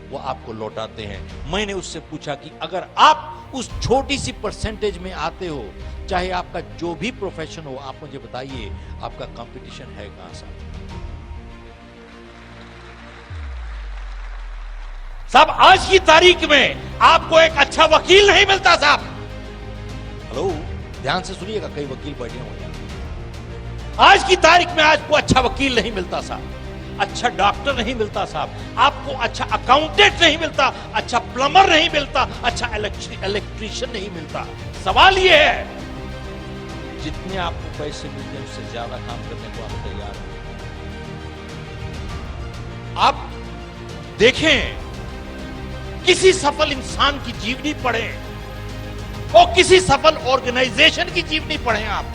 वो आपको लौटाते हैं। मैंने उससे पूछा कि अगर आप उस छोटी सी परसेंटेज में आते हो, चाहे आपका जो भी प्रोफेशन हो, आप मुझे बताइए आपका कंपटीशन है कहां साहब? आज की तारीख में आपको एक अच्छा वकील नहीं मिलता साहब। हेलो, ध्यान से सुनिएगा, कई वकील बैठे हुए हैं। आज की तारीख में आपको अच्छा वकील नहीं मिलता साहब, अच्छा डॉक्टर नहीं मिलता साहब, आपको अच्छा अकाउंटेंट नहीं मिलता, अच्छा प्लम्बर नहीं मिलता, अच्छा इलेक्ट्रीशियन नहीं मिलता। सवाल यह है जितने आपको पैसे मिलते हैं उससे ज्यादा काम करने को आप तैयार हैं? आप देखें, किसी सफल इंसान की जीवनी पढ़ें और किसी सफल ऑर्गेनाइजेशन की जीवनी पढ़ें आप,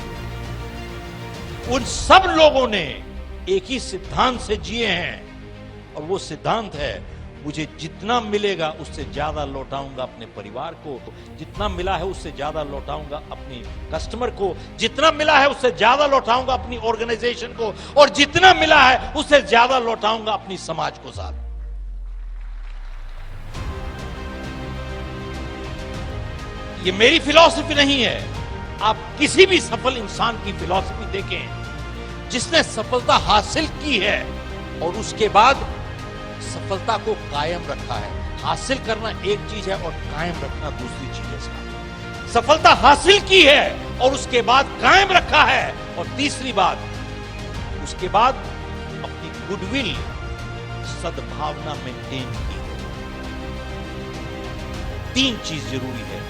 उन सब लोगों ने एक ही सिद्धांत से जिए हैं, और वो सिद्धांत है मुझे जितना मिलेगा उससे ज्यादा लौटाऊंगा अपने परिवार को, जितना मिला है उससे ज्यादा लौटाऊंगा अपनी कस्टमर को, जितना मिला है उससे ज्यादा लौटाऊंगा अपनी ऑर्गेनाइजेशन को, और जितना मिला है उससे ज्यादा लौटाऊंगा अपनी समाज को साहब। ये मेरी फिलॉसफी नहीं है, आप किसी भी सफल इंसान की फिलॉसफी देखें जिसने सफलता हासिल की है और उसके बाद सफलता को कायम रखा है। हासिल करना एक चीज है और कायम रखना दूसरी चीज है साहब। सफलता हासिल की है और उसके बाद कायम रखा है, और तीसरी बात, उसके बाद अपनी गुडविल, सद्भावना मेंटेन की है। तीन चीज जरूरी है,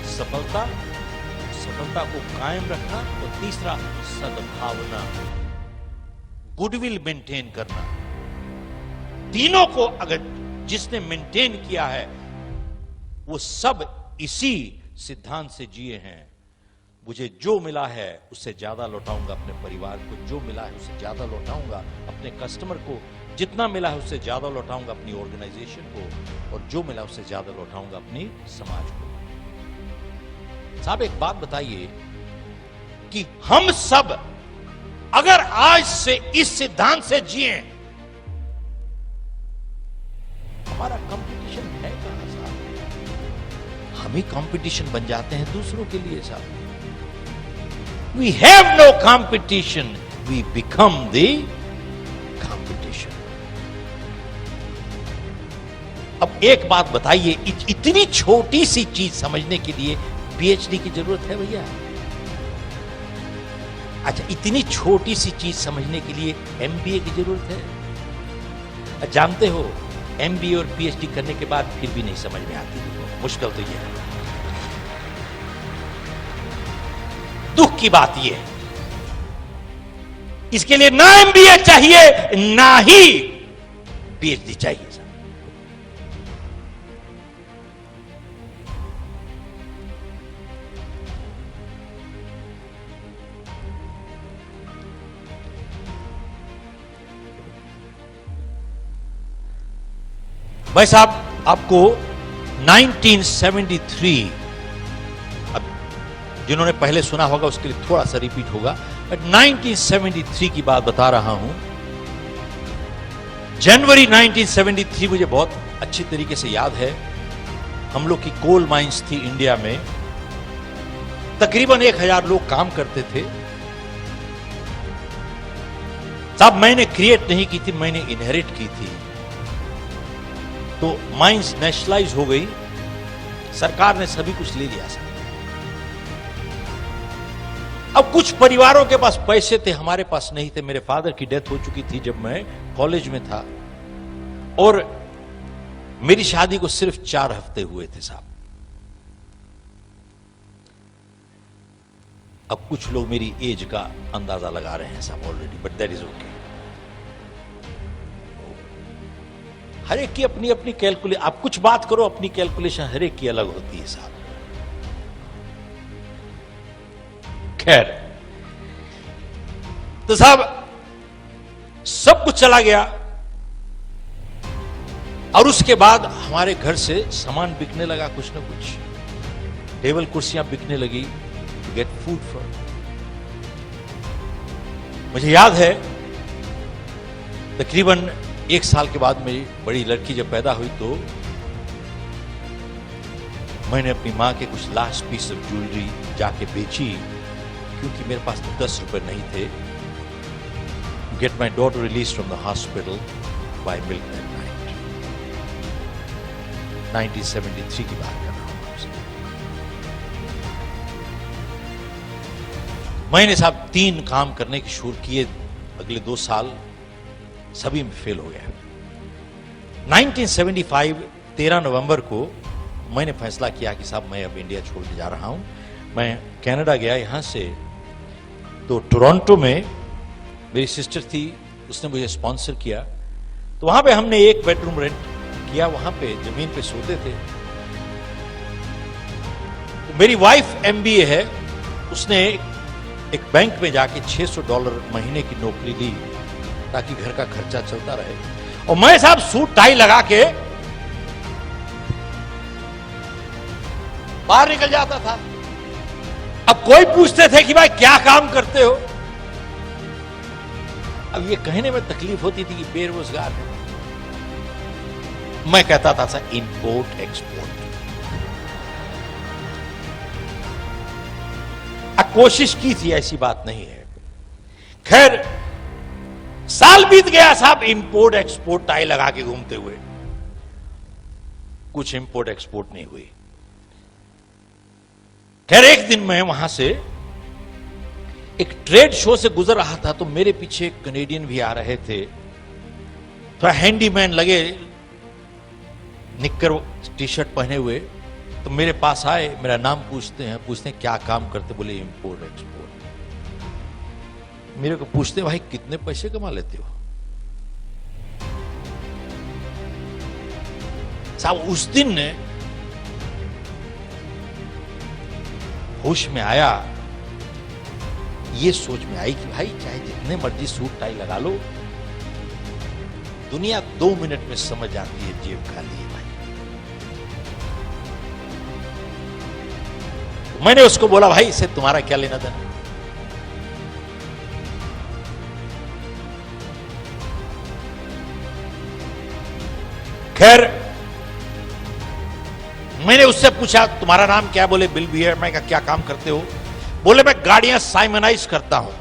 सफलता, सफलता को कायम रखना, और तीसरा सद्भावना, गुडविल मेंटेन करना। तीनों को अगर जिसने मेंटेन किया है वो सब इसी सिद्धांत से जिए हैं। मुझे जो मिला है उससे ज्यादा लौटाऊंगा अपने परिवार को, जो मिला है उससे ज्यादा लौटाऊंगा अपने कस्टमर को, जितना मिला है उससे ज्यादा लौटाऊंगा अपनी ऑर्गेनाइजेशन को, और जो मिला उससे ज्यादा लौटाऊंगा अपनी समाज को। साहब एक बात बताइए कि हम सब अगर आज से इस सिद्धांत से जिए, हमारा कंपटीशन है कहां साहब? हम ही कंपटीशन बन जाते हैं दूसरों के लिए साहब। We have no competition, we become the competition. अब एक बात बताइए, इतनी छोटी सी चीज समझने के लिए पीएचडी की जरूरत है भैया? अच्छा, इतनी छोटी सी चीज समझने के लिए एमबीए की जरूरत है? जानते हो, एमबीए और पीएचडी करने के बाद फिर भी नहीं समझ में आती, मुश्किल तो यह है। दुख की बात यह है, इसके लिए ना एमबीए चाहिए ना ही पीएचडी चाहिए। भाई साहब, आपको 1973, अब जिन्होंने पहले सुना होगा उसके लिए थोड़ा सा रिपीट होगा, बट 1973 की बात बता रहा हूं। जनवरी 1973 मुझे बहुत अच्छी तरीके से याद है। हम लोग की कोल माइंस थी इंडिया में, तकरीबन 1000 लोग काम करते थे साहब। मैंने क्रिएट नहीं की थी, मैंने इनहेरिट की थी। तो माइंस नेशनलाइज हो गई, सरकार ने सभी कुछ ले लिया सर। अब कुछ परिवारों के पास पैसे थे, हमारे पास नहीं थे। मेरे फादर की डेथ हो चुकी थी जब मैं कॉलेज में था, और मेरी शादी को सिर्फ 4 हफ्ते हुए थे साहब। अब कुछ लोग मेरी एज का अंदाजा लगा रहे हैं साहब already, but that is okay. हर एक की अपनी अपनी कैलकुलेशन, आप कुछ बात करो, अपनी कैलकुलेशन हर एक की अलग होती है साहब। खैर, तो साहब सब कुछ चला गया। और उसके बाद हमारे घर से सामान बिकने लगा, कुछ ना कुछ टेबल कुर्सियां बिकने लगी, टू गेट फूड फॉर। मुझे याद है तकरीबन 1 साल के बाद मेरी बड़ी लड़की जब पैदा हुई तो मैंने अपनी मां के कुछ लास्ट पीस ऑफ ज्वेलरी जाके बेची, क्योंकि मेरे पास 10 रुपए नहीं थे। Get my daughter release from the hospital by milk that night. 1973 की बात कर रहा हूं आपसे। मैंने साहब 3 काम करने की शुरू किए, अगले 2 साल सभी में फेल हो गया। 1975 13 नवंबर को मैंने फैसला किया कि साहब मैं अब इंडिया छोड़ के जा रहा हूं। मैं कनाडा गया, यहां से तो टोरंटो में मेरी सिस्टर थी, उसने मुझे स्पॉन्सर किया। तो वहां पे हमने 1 बेडरूम रेंट किया, वहां पे जमीन पे सोते थे। तो मेरी वाइफ MBA है, उसने एक बैंक में जाके $600 महीने की नौकरी ली ताकि घर का खर्चा चलता रहे। और मैं साहब सूट टाई लगा के बाहर निकल जाता था। अब कोई पूछते थे कि भाई क्या काम करते हो? अब ये कहने में तकलीफ होती थी कि बेरोजगार है। मैं कहता था सर इंपोर्ट एक्सपोर्ट। कोशिश की थी, ऐसी बात नहीं है। खैर साल बीत गया साहब, इंपोर्ट एक्सपोर्ट टाई लगा के घूमते हुए, कुछ इंपोर्ट एक्सपोर्ट नहीं हुई। खैर एक दिन मैं वहां से एक ट्रेड शो से गुजर रहा था, तो मेरे पीछे एक कनेडियन भी आ रहे थे, थोड़ा हैंडीमैन लगे, निक्कर टी-शर्ट पहने हुए। तो मेरे पास आए, मेरा नाम पूछते हैं क्या काम करते? बोले इंपोर्ट एक्सपोर्ट। मेरे को पूछते भाई कितने पैसे कमा लेते हो? साहब उस दिन होश में आया, ये सोच में आई कि भाई चाहे जितने मर्जी सूट टाई लगा लो, दुनिया 2 मिनट में समझ जाती है जेब खाली है भाई। तो मैंने उसको बोला भाई इससे तुम्हारा क्या लेना देना? खैर मैंने उससे पूछा तुम्हारा नाम क्या? बोले बिल बियर। मैं कहा क्या काम करते हो? बोले मैं गाड़ियां साइमनाइज करता हूं।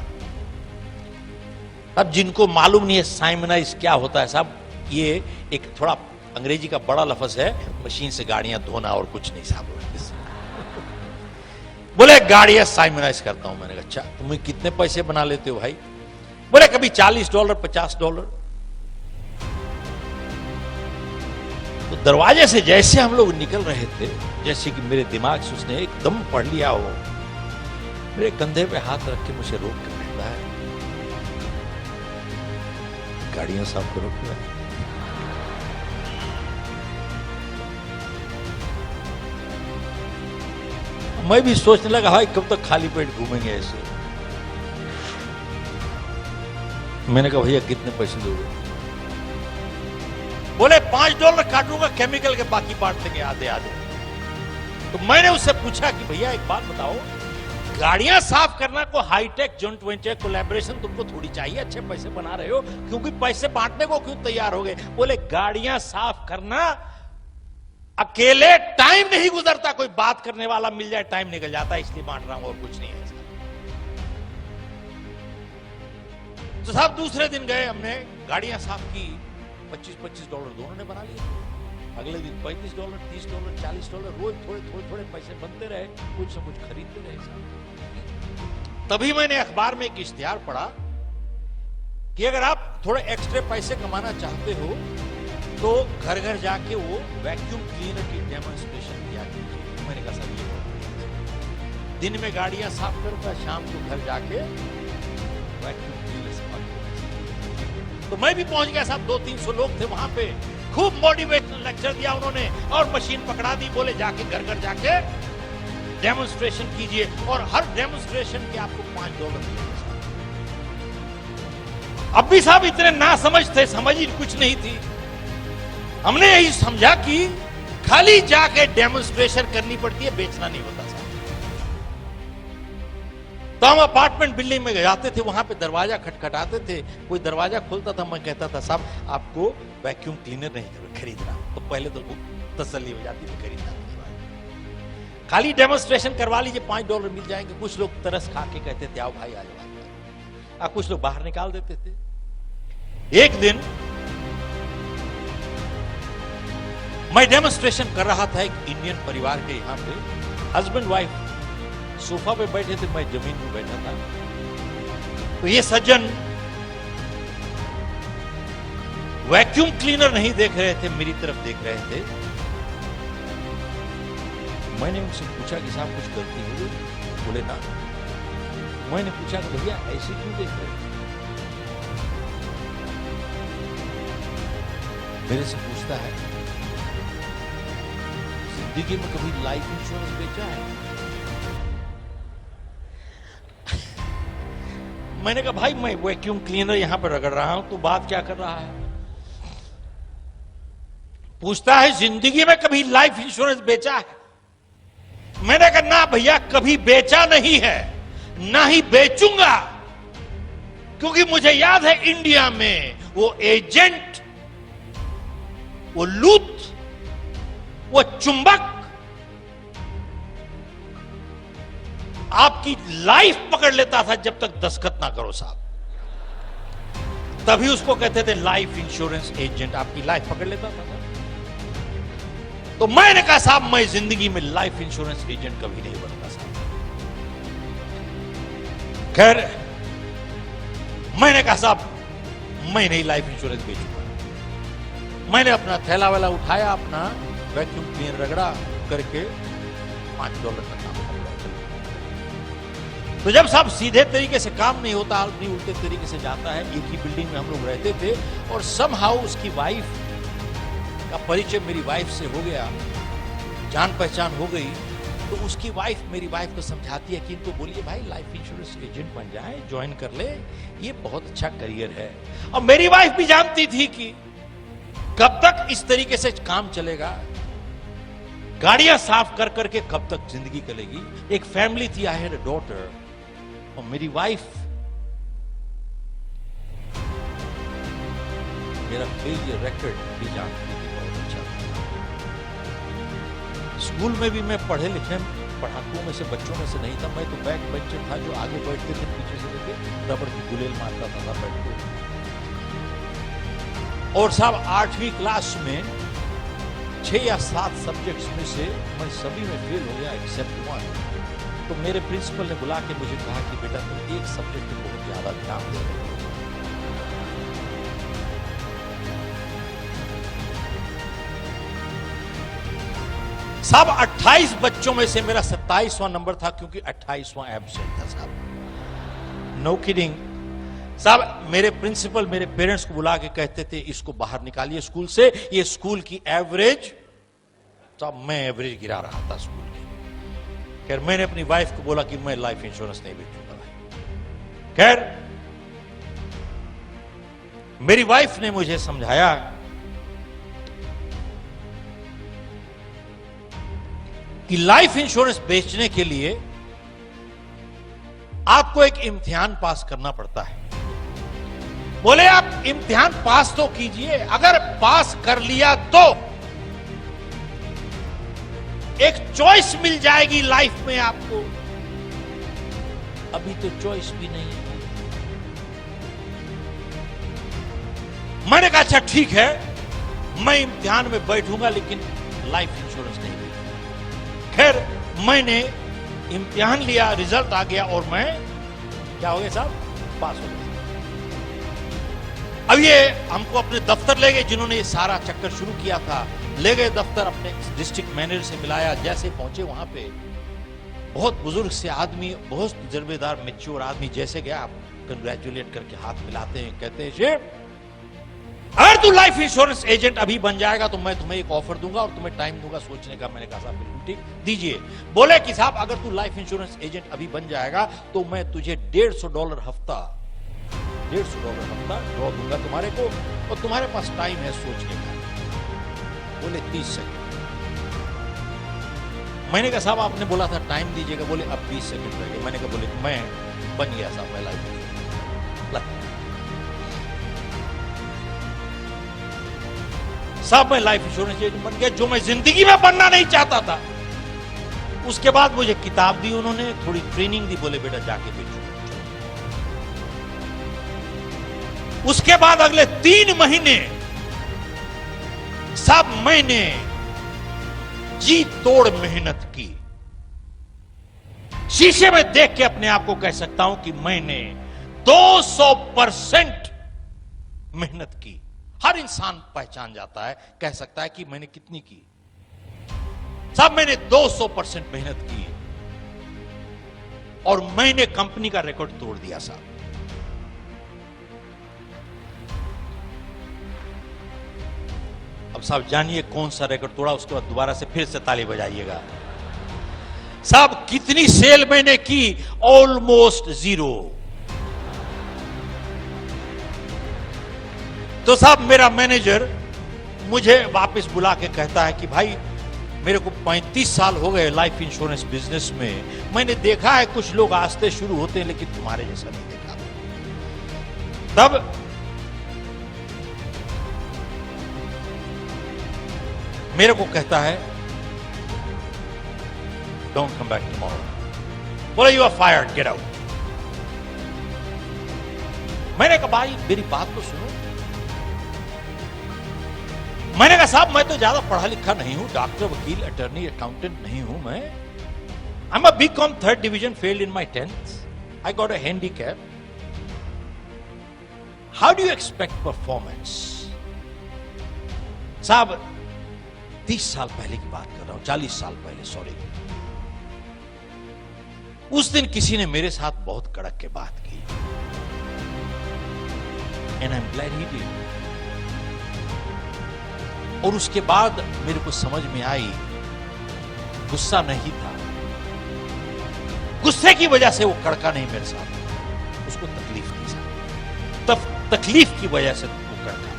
अब जिनको मालूम नहीं है साइमनाइज क्या होता है साहब, ये एक थोड़ा अंग्रेजी का बड़ा लफ्ज है, मशीन से गाड़ियां धोना और कुछ नहीं साहब। बोले गाड़ियां साइमनाइज करता हूं। मैंने कहा अच्छा, तुम्हें कितने पैसे बना लेते हो भाई? बोले कभी $40 $50। तो दरवाजे से जैसे हम लोग निकल रहे थे, जैसे कि मेरे दिमाग से उसने एकदम पढ़ लिया हो, मेरे कंधे पे हाथ रख के मुझे रोक के कहता है गाड़ियां साफ करो। मैं भी सोचने लगा भाई कब तक खाली पेट घूमेंगे ऐसे। मैंने कहा भैया कितने पैसे दोगे? बोले $5 काटूंगा केमिकल के, बाकी बांट देंगे आधे आधे। तो मैंने उससे पूछा कि भैया एक बात बताओ, गाड़ियां साफ करना को हाईटेक जॉइंट वेंचर कोलैबोरेशन तुमको थोड़ी चाहिए? अच्छे पैसे बना रहे हो, क्योंकि पैसे बांटने को क्यों तैयार हो गए? बोले गाड़ियां साफ करना अकेले टाइम नहीं गुजरता, कोई बात करने वाला मिल जाए टाइम निकल जाता है, इसलिए बांट रहा हूं और कुछ नहीं है। तो साहब दूसरे दिन गए, हमने गाड़ियां साफ की, $25 दोनों ने बना लिए। अगले दिन $35 $30 $40 रोज थोड़े पैसे बनते रहे, कुछ न कुछ खरीदते रहे साहब। तभी मैंने अखबार में एक इश्तिहार पढ़ा कि अगर आप थोड़े एक्स्ट्रा पैसे कमाना चाहते हो तो घर घर जाके वो वैक्यूम क्लीनर की डेमोन्स्ट्रेशन किया कीजिए। मैंने कहा सर ये दिन में गाड़ियां साफ करूंगा, शाम को घर जाके वैक्यूम क्लीनर से बात करूंगा। तो मैं भी पहुंच गया साहब, 200-300 लोग थे वहां पे, खूब मोटिवेशनल लेक्चर दिया उन्होंने और मशीन पकड़ा दी। बोले जाके घर घर जाके डेमोन्स्ट्रेशन कीजिए और हर डेमोन्स्ट्रेशन के आपको $5 मिलेंगे। अब भी साहब इतने ना समझ थे, समझ ही कुछ नहीं थी। हमने यही समझा कि खाली जाके डेमोन्स्ट्रेशन करनी पड़ती है, बेचना नहीं होता साहब। तो हम अपार्टमेंट बिल्डिंग में जाते थे, वहां पे दरवाजा खटखटाते थे, कोई दरवाजा खोलता था, मैं कहता था साहब आपको वैक्यूम क्लीनर नहीं खरीदना, तो पहले तो तसल्ली हो जाती थी, खरीदना खाली डेमोन्स्ट्रेशन करवा लीजिए, $5 मिल जाएंगे। कुछ लोग तरस खा के कहते थे आओ भाई आ जाओ, कुछ लोग बाहर निकाल देते थे। एक दिन मैं डेमोन्स्ट्रेशन कर रहा था एक इंडियन परिवार के, यहां पे हस्बैंड वाइफ सोफा पे बैठे थे, मैं जमीन पे बैठा था। तो ये सज्जन वैक्यूम क्लीनर नहीं देख रहे थे, मेरी तरफ देख रहे थे। मैंने उनसे पूछा कि साहब कुछ गलती हो गई? बोले ना। मैंने पूछा कि भैया ऐसे क्यों देख रहे? मेरे से पूछता है जिंदगी में कभी लाइफ इंश्योरेंस बेचा है? मैंने कहा भाई मैं वैक्यूम क्लीनर यहां पर रगड़ रहा हूं, तो बात क्या कर रहा है? पूछता है जिंदगी में कभी लाइफ इंश्योरेंस बेचा है? मैंने कहा ना भैया कभी बेचा नहीं है, ना ही बेचूंगा, क्योंकि मुझे याद है इंडिया में वो एजेंट, वो लूट, वो चुंबक आपकी लाइफ पकड़ लेता था जब तक दस्तखत ना करो साहब, तभी उसको कहते थे लाइफ इंश्योरेंस एजेंट, आपकी लाइफ पकड़ लेता था। तो मैंने कहा साहब मैं जिंदगी में लाइफ इंश्योरेंस एजेंट कभी नहीं बनूंगा साहब। खैर मैंने कहा साहब मैं नहीं लाइफ इंश्योरेंस बेचूंगा। मैंने अपना थैला वाला उठाया, अपना वैक्यूम क्लीनर रगड़ा करके $5 का काम किया। तो जब साहब सीधे तरीके से काम नहीं होता, आदमी उल्टे तरीके से जाता है। एक ही बिल्डिंग में हम लोग रहते थे और समहाउ उसकी वाइफ का परिचय मेरी वाइफ से हो गया, जान पहचान हो गई। तो उसकी वाइफ मेरी वाइफ को समझाती है कि इनको बोलिए भाई लाइफ इंश्योरेंस एजेंट बन जाए, ज्वाइन कर ले, ये बहुत अच्छा करियर है। और मेरी वाइफ भी जानती थी कि कब तक इस तरीके से काम चलेगा, गाड़ियां साफ कर करके कब तक जिंदगी चलेगी। एक फैमिली थी, आई हैड अ डॉटर, और मेरी वाइफ मेरा फेलियर रिकॉर्ड भी जानती थी बहुत अच्छा। स्कूल में भी मैं पढ़े लिखे पढ़ाकुओं में से, बच्चों में से नहीं था। मैं तो बैक बेंचर था, जो आगे बैठते थे, पीछे से लेके रबड़ की गुलेल मारता था बैठ के। और साहब 8वीं क्लास में 6 या 7 सब्जेक्ट्स में से मैं सभी में फेल हो गया एक्सेप्ट 1। तो मेरे प्रिंसिपल ने बुला के मुझे कहा कि बेटा तुम एक सब्जेक्ट में बहुत ज्यादा ध्यान दे रहे हो। साहब 28 बच्चों में से मेरा 27वां नंबर था, क्योंकि 28वां एब्सेंट था साहब। नो किडिंग साहब। मेरे प्रिंसिपल मेरे पेरेंट्स को बुला के कहते थे इसको बाहर निकालिए स्कूल से, ये स्कूल की एवरेज। साहब मैं एवरेज गिरा रहा था स्कूल की। खैर मैंने अपनी वाइफ को बोला कि मैं लाइफ इंश्योरेंस नहीं बेचूंगा भाई। खैर मेरी वाइफ ने मुझे समझाया कि लाइफ इंश्योरेंस बेचने के लिए आपको एक इम्तिहान पास करना पड़ता है। बोले आप इम्तिहान पास तो कीजिए, अगर पास कर लिया तो एक चॉइस मिल जाएगी लाइफ में आपको। अभी तो चॉइस भी नहीं है। मैंने कहा अच्छा ठीक है, मैं इम्तिहान में बैठूंगा लेकिन लाइफ इंश्योरेंस नहीं बेचूंगा। खैर मैंने इम्तिहान लिया, रिजल्ट आ गया और मैं क्या हो गया साहब, पास हो गया। अब ये हमको अपने दफ्तर ले गए, जिन्होंने ये सारा चक्कर शुरू किया था, ले गए दफ्तर, अपने डिस्ट्रिक्ट मैनेजर से मिलाया। जैसे पहुंचे वहां पे बहुत बुजुर्ग से आदमी, बहुत तजुर्बेदार मैच्योर आदमी, जैसे गया आप कंग्रेचुलेट करके हाथ मिलाते हैं, कहते हैं शेर अगर तू लाइफ इंश्योरेंस एजेंट अभी बन जाएगा तो मैं तुम्हें एक ऑफर दूंगा और तुम्हें टाइम दूंगा सोचने का। मैंने कहा साहब बिल्कुल ठीक, दीजिए। बोले कि साहब अगर तू लाइफ इंश्योरेंस एजेंट अभी बन जाएगा तो मैं तुझे $150 हफ्ता ड्रॉ दूंगा तुम्हारे को, और तुम्हारे पास टाइम है सोचने का। बोले 30 सेकंड। मैंने कहा साहब आपने बोला था टाइम दीजिएगा, बोले अब 20 सेकंड रह गए। मैंने कहा बोले मैं बन गया साहब, मैं लाइफ साहब, मैं लाइफ इंश्योरेंस एजेंट बन गया, जो मैं जिंदगी में बनना नहीं चाहता था। उसके बाद मुझे किताब दी उन्होंने, थोड़ी ट्रेनिंग दी, बोले बेटा जाके बेचो। उसके बाद अगले 3 महीने साहब मैंने जी तोड़ मेहनत की। शीशे में देख के अपने आप को कह सकता हूं कि मैंने 200% मेहनत की। हर इंसान पहचान जाता है, कह सकता है कि मैंने कितनी की। साहब मैंने 200% मेहनत की और मैंने कंपनी का रिकॉर्ड तोड़ दिया साहब। अब साहब जानिए कौन सा रिकॉर्ड तोड़ा, उसके बाद दोबारा से फिर से ताली बजाइएगा। साहब कितनी सेल मैंने की? ऑलमोस्ट 0। तो साहब मेरा मैनेजर मुझे वापस बुला के कहता है कि भाई मेरे को 35 साल हो गए लाइफ इंश्योरेंस बिजनेस में, मैंने देखा है कुछ लोग आस्ते शुरू होते हैं लेकिन तुम्हारे जैसा नहीं देखा। तब मेरे को कहता है डोंट कम बैक टुमारो, बोला you are fired, get out. मैंने कहा भाई मेरी बात तो सुनो। मैंने कहा साहब मैं तो ज्यादा पढ़ा लिखा नहीं हूं, डॉक्टर, वकील, अटर्नी, अकाउंटेंट नहीं हूं मैं। I am a BCom 3rd division, failed in my 10th, I got a handicap. How do you expect performance? साहब 30 साल पहले की बात कर रहा हूं, 40 साल पहले, सॉरी। उस दिन किसी ने मेरे साथ बहुत कड़क के बात की, and I am glad he did. और उसके बाद मेरे को समझ में आई, गुस्सा नहीं था, गुस्से की वजह से वो कड़का नहीं मेरे साथ, उसको तकलीफ थी साहब, तब तकलीफ की वजह से वो कड़का।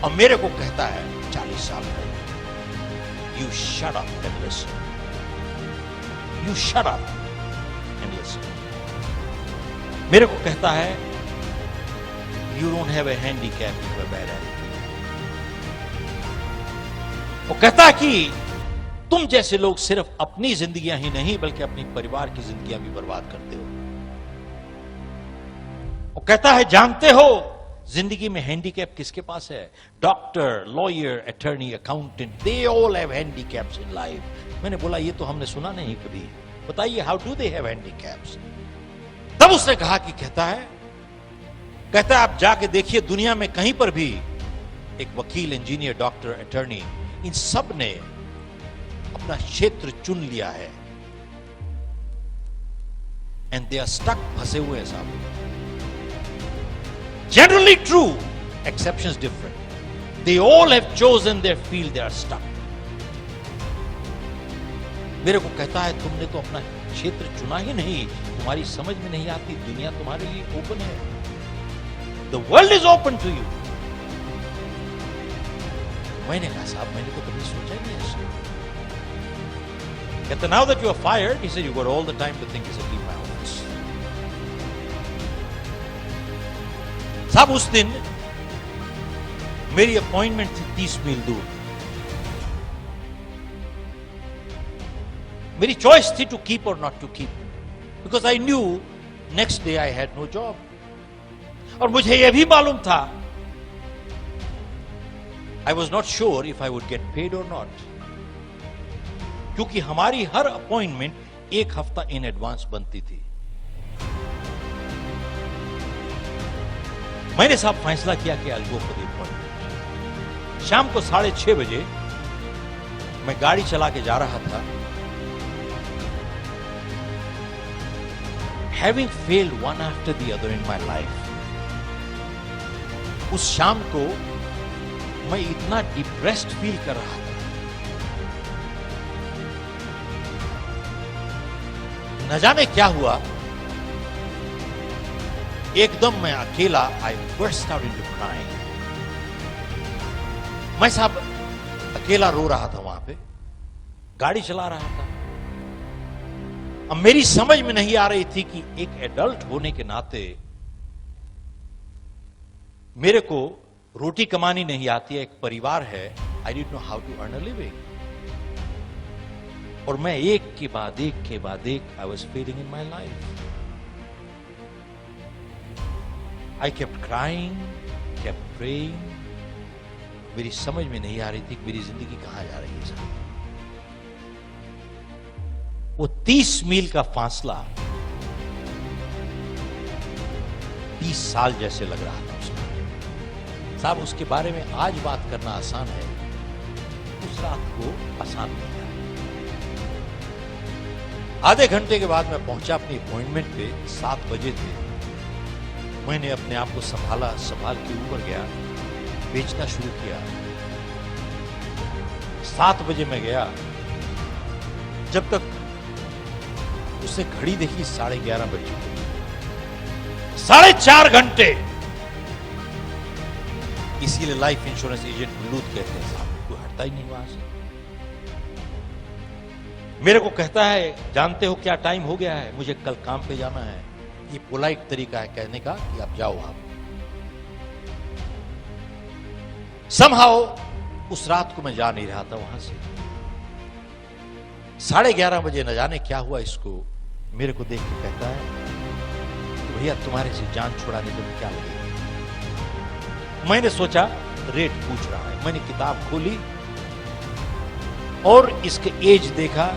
और मेरे को कहता है 40 साल पहले, you shut up and listen, you shut up and listen. मेरे को कहता है you don't have a handicap, you have a bad attitude. वो कहता है कि तुम जैसे लोग सिर्फ अपनी जिंदगियां ही नहीं बल्कि अपनी परिवार की जिंदगियां भी बर्बाद करते हो। वो कहता है जानते हो जिंदगी में हैंडीकैप किसके पास है? Doctor, lawyer, attorney, accountant, they all have handicaps in life. मैंने बोला ये तो हमने सुना नहीं कभी, बताइए how do they have handicaps? तब उसने कहा कि कहता है आप जाके देखिए दुनिया में कहीं पर भी एक वकील, इंजीनियर, डॉक्टर, अटर्नी, इन सब ने अपना क्षेत्र चुन लिया है, एंड दे आर स्टक, फंसे हुए हैं साहब। Generally true, exceptions different, they all have chosen their field, they are stuck. मेरे को कहता है तुमने तो अपना क्षेत्र चुना ही नहीं, तुम्हारी समझ में नहीं आती, दुनिया तुम्हारे लिए ओपन है, the world is open to you. मैंने कहा साहब मैंने तो कभी सोचा ही नहीं ऐसा। कहते now that you are fired, he said you got all the time to think, he said leave my office. साहब उस दिन मेरी अपॉइंटमेंट थी 30 मील दूर। मेरी चॉइस थी टू कीप और not to keep, because I knew next day I had no job. और मुझे यह भी मालूम था, I was not sure if I would get paid or not, क्योंकि हमारी हर अपॉइंटमेंट 1 हफ्ता इन एडवांस बनती थी। मैंने साहब फैसला किया कि I'll go for the appointment। शाम को 6:30 बजे मैं गाड़ी चला के जा रहा था। Having failed one after the other in my life, उस शाम को मैं इतना डिप्रेस्ड फील कर रहा था, न जाने क्या हुआ, एकदम मैं अकेला, आई बर्स्ट आउट इनटू क्राइंग। मैं साहब अकेला रो रहा था वहां पे, गाड़ी चला रहा था। अब मेरी समझ में नहीं आ रही थी कि एक एडल्ट होने के नाते मेरे को रोटी कमानी नहीं आती है, एक परिवार है, I didn't know how to earn a living. और मैं एक के बाद एक I was failing in my life. I kept crying, kept praying. मेरी समझ में नहीं आ रही थी कि मेरी जिंदगी कहां जा रही है साहब। वो 30 मील का फासला 30 साल जैसे लग रहा था उसको साहब। उसके बारे में आज बात करना आसान है, उस रात को आसान नहीं था। आधे घंटे के बाद मैं पहुंचा अपनी अपॉइंटमेंट पे, 7 बजे थे। मैंने अपने आप को संभाल के ऊपर गया, बेचना शुरू किया। 7 बजे मैं गया, जब तक उसने घड़ी देखी 11:30 बज चुके। 4.5 घंटे। इसीलिए लाइफ इंश्योरेंस एजेंट लूट कहते हैं साहब, कोई हटता ही नहीं वहां से। मेरे को कहता है जानते हो क्या टाइम हो गया है, मुझे कल काम पे जाना है। ये पोलाइट तरीका है कहने का कि आप जाओ। आप समहाउ उस रात को मैं जा नहीं रहा था वहां से। 11:30 बजे न जाने क्या हुआ इसको, मेरे को देख के कहता है कि भैया तुम्हारे से जान छुड़ाने को क्या लगेगा। मैंने सोचा रेट पूछ रहा है। मैंने किताब खोली और इसके एज देखा,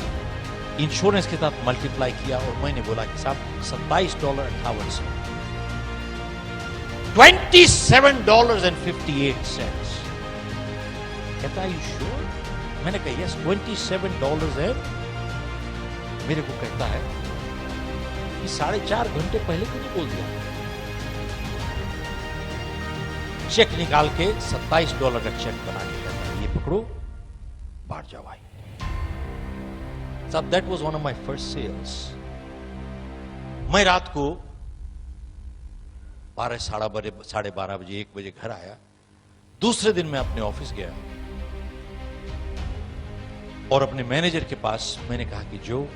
इंश्योरेंस के साथ मल्टीप्लाई किया और मैंने बोला कि साहब $27.58, $27.58। कहता है यू श्योर? मैंने कहा यस, $27 है। मेरे को कहता है कि 4.5 घंटे पहले क्यों नहीं बोल दिया। चेक निकाल के $27 का चेक बना के कहता है ये पकड़ो, बाहर जाओ भाई। साहब that was one of my first sales. मैं रात को 12, साढ़े 12 बजे, 1 बजे घर आया। दूसरे दिन मैं अपने ऑफिस गया और अपने मैनेजर के पास मैंने कहा कि जो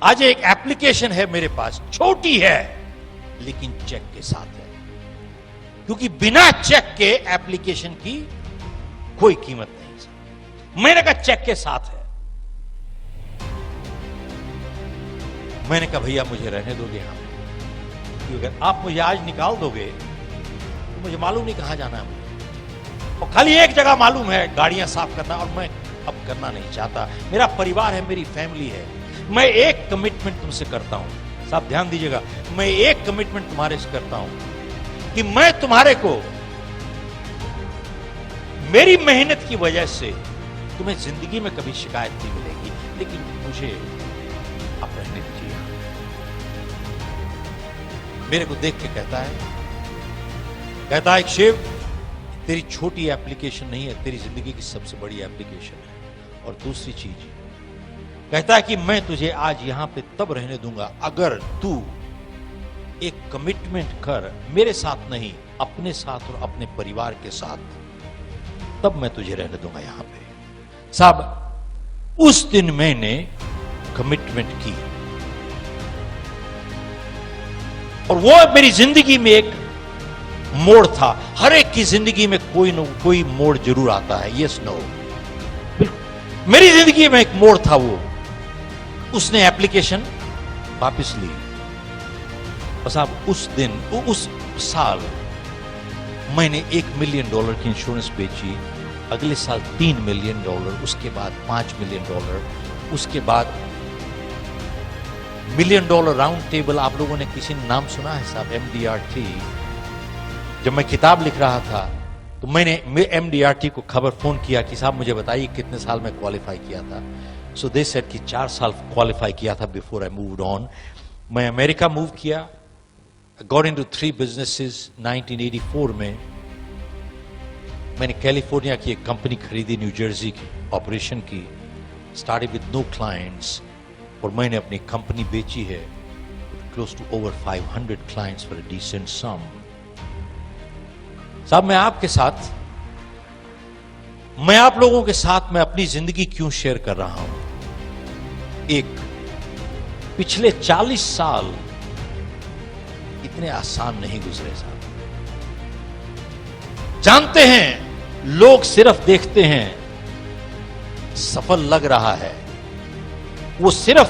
आज एक एप्लीकेशन है मेरे पास, छोटी है लेकिन चेक के साथ है, क्योंकि बिना चेक के एप्लीकेशन की कोई कीमत नहीं। मैंने कहा चेक के साथ है। मैंने कहा भैया मुझे रहने दोगे यहां पे, क्योंकि अगर आप मुझे आज निकाल दोगे तो मुझे मालूम नहीं कहां जाना है मुझे। और खाली एक जगह मालूम है, गाड़ियां साफ करना, और मैं अब करना नहीं चाहता। मेरा परिवार है, मेरी फैमिली है। मैं एक कमिटमेंट तुमसे करता हूं साहब, ध्यान दीजिएगा। मैं एक कमिटमेंट तुम्हारे से करता हूं कि मैं तुम्हारे को मेरी मेहनत की वजह से तुम्हें जिंदगी में कभी शिकायत नहीं मिलेगी, लेकिन मुझे आप रहने दीजिए। मेरे को देख के कहता है शिव, तेरी छोटी एप्लीकेशन नहीं है, तेरी जिंदगी की सबसे बड़ी एप्लीकेशन है। और दूसरी चीज कहता है कि मैं तुझे आज यहां पे तब रहने दूंगा अगर तू एक कमिटमेंट कर, मेरे साथ नहीं, अपने साथ और अपने परिवार के साथ, तब मैं तुझे रहने दूंगा यहां पे। साहब उस दिन मैंने कमिटमेंट की और वो मेरी जिंदगी में एक मोड़ था। हर एक की जिंदगी में कोई न कोई मोड़ जरूर आता है, यस नो। मेरी जिंदगी में एक मोड़ था वो। उसने एप्लीकेशन वापस ली और साहब उस दिन, उस साल मैंने $1 मिलियन की इंश्योरेंस बेची। अगले साल $3 मिलियन, उसके बाद $5 मिलियन, उसके बाद $1 मिलियन राउंड टेबल। आप लोगों ने किसी ने नाम सुना है साहब, MDRT? जब मैं किताब लिख रहा था तो मैंने MDRT को खबर फोन किया कि साहब मुझे बताइए कितने साल में क्वालिफाई किया था। सो दे सेड कि 4 साल क्वालिफाई किया था बिफोर आई मूव्ड ऑन। मैं अमेरिका मूव किया, गॉट इनटू 3 बिजनेसेस। 1984 में मैंने कैलिफोर्निया की एक कंपनी खरीदी, न्यू जर्सी की ऑपरेशन की, स्टार्टेड विद नो क्लाइंट्स, और मैंने अपनी कंपनी बेची है close to over 500 clients for a decent sum. साहब मैं आपके साथ मैं आप लोगों के साथ में अपनी जिंदगी क्यों शेयर कर रहा हूं? एक, पिछले 40 साल इतने आसान नहीं गुजरे साहब। जानते हैं, लोग सिर्फ देखते हैं सफल लग रहा है, वो सिर्फ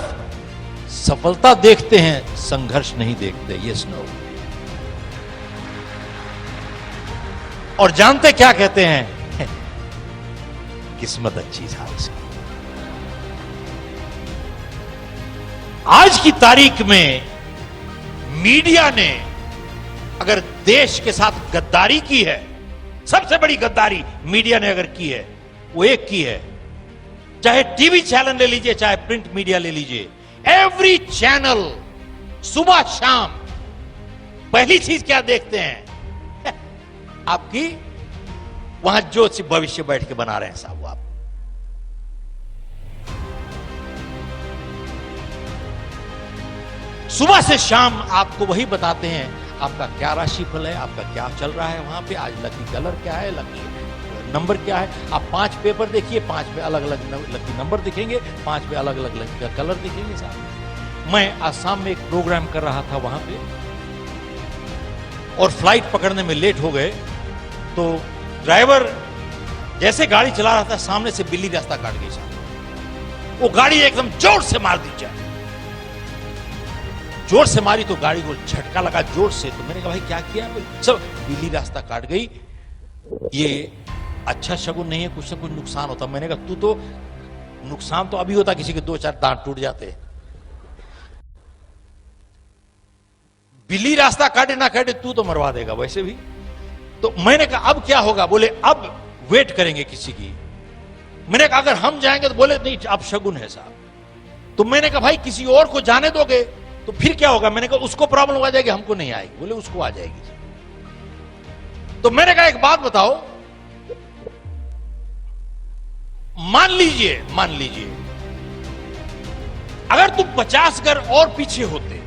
सफलता देखते हैं, संघर्ष नहीं देखते। Yes no. और जानते क्या कहते हैं? किस्मत अच्छी था इसकी। आज की तारीख में मीडिया ने अगर देश के साथ गद्दारी की है, सबसे बड़ी गद्दारी मीडिया ने अगर की है, वो एक की है। चाहे टीवी चैनल ले लीजिए, चाहे प्रिंट मीडिया ले लीजिए, एवरी चैनल सुबह शाम पहली चीज क्या देखते हैं? आपकी वहां जो भविष्य बैठ के बना रहे हैं साहब, वो आप सुबह से शाम आपको वही बताते हैं। आपका क्या राशिफल है, आपका क्या चल रहा है वहां पे, आज लकी कलर क्या है, लकी नंबर क्या है। आप 5 पेपर देखिए, 5 पे अलग अलग लकी नंबर दिखेंगे, 5 पे अलग अलग लकी कलर दिखेंगे साहब। मैं आसाम में एक प्रोग्राम कर रहा था वहां पे, और फ्लाइट पकड़ने में लेट हो गए, तो ड्राइवर जैसे गाड़ी चला रहा था, सामने से बिल्ली रास्ता काट गई साहब। वो गाड़ी एकदम जोर से मार दी जाए, जोर से मारी तो गाड़ी को झटका लगा जोर से। तो मैंने कहा भाई क्या किया? सब बिल्ली रास्ता काट गई, ये अच्छा शगुन नहीं है, कुछ ना कुछ नुकसान होता। मैंने कहा तू तो, नुकसान तो अभी होता, किसी के 2-4 दांत टूट जाते। बिल्ली रास्ता काटे ना काटे, तू तो मरवा देगा वैसे भी। तो मैंने कहा अब क्या होगा? बोले अब वेट करेंगे किसी की। मैंने कहा अगर हम जाएंगे तो बोले नहीं अब शगुन है साहब। तो मैंने कहा भाई किसी और को जाने दोगे तो फिर क्या होगा? मैंने कहा उसको प्रॉब्लम आ जाएगी, हमको नहीं आएगी। बोले उसको आ जाएगी। तो मैंने कहा एक बात बताओ, मान लीजिए अगर तुम 50 घर और पीछे होते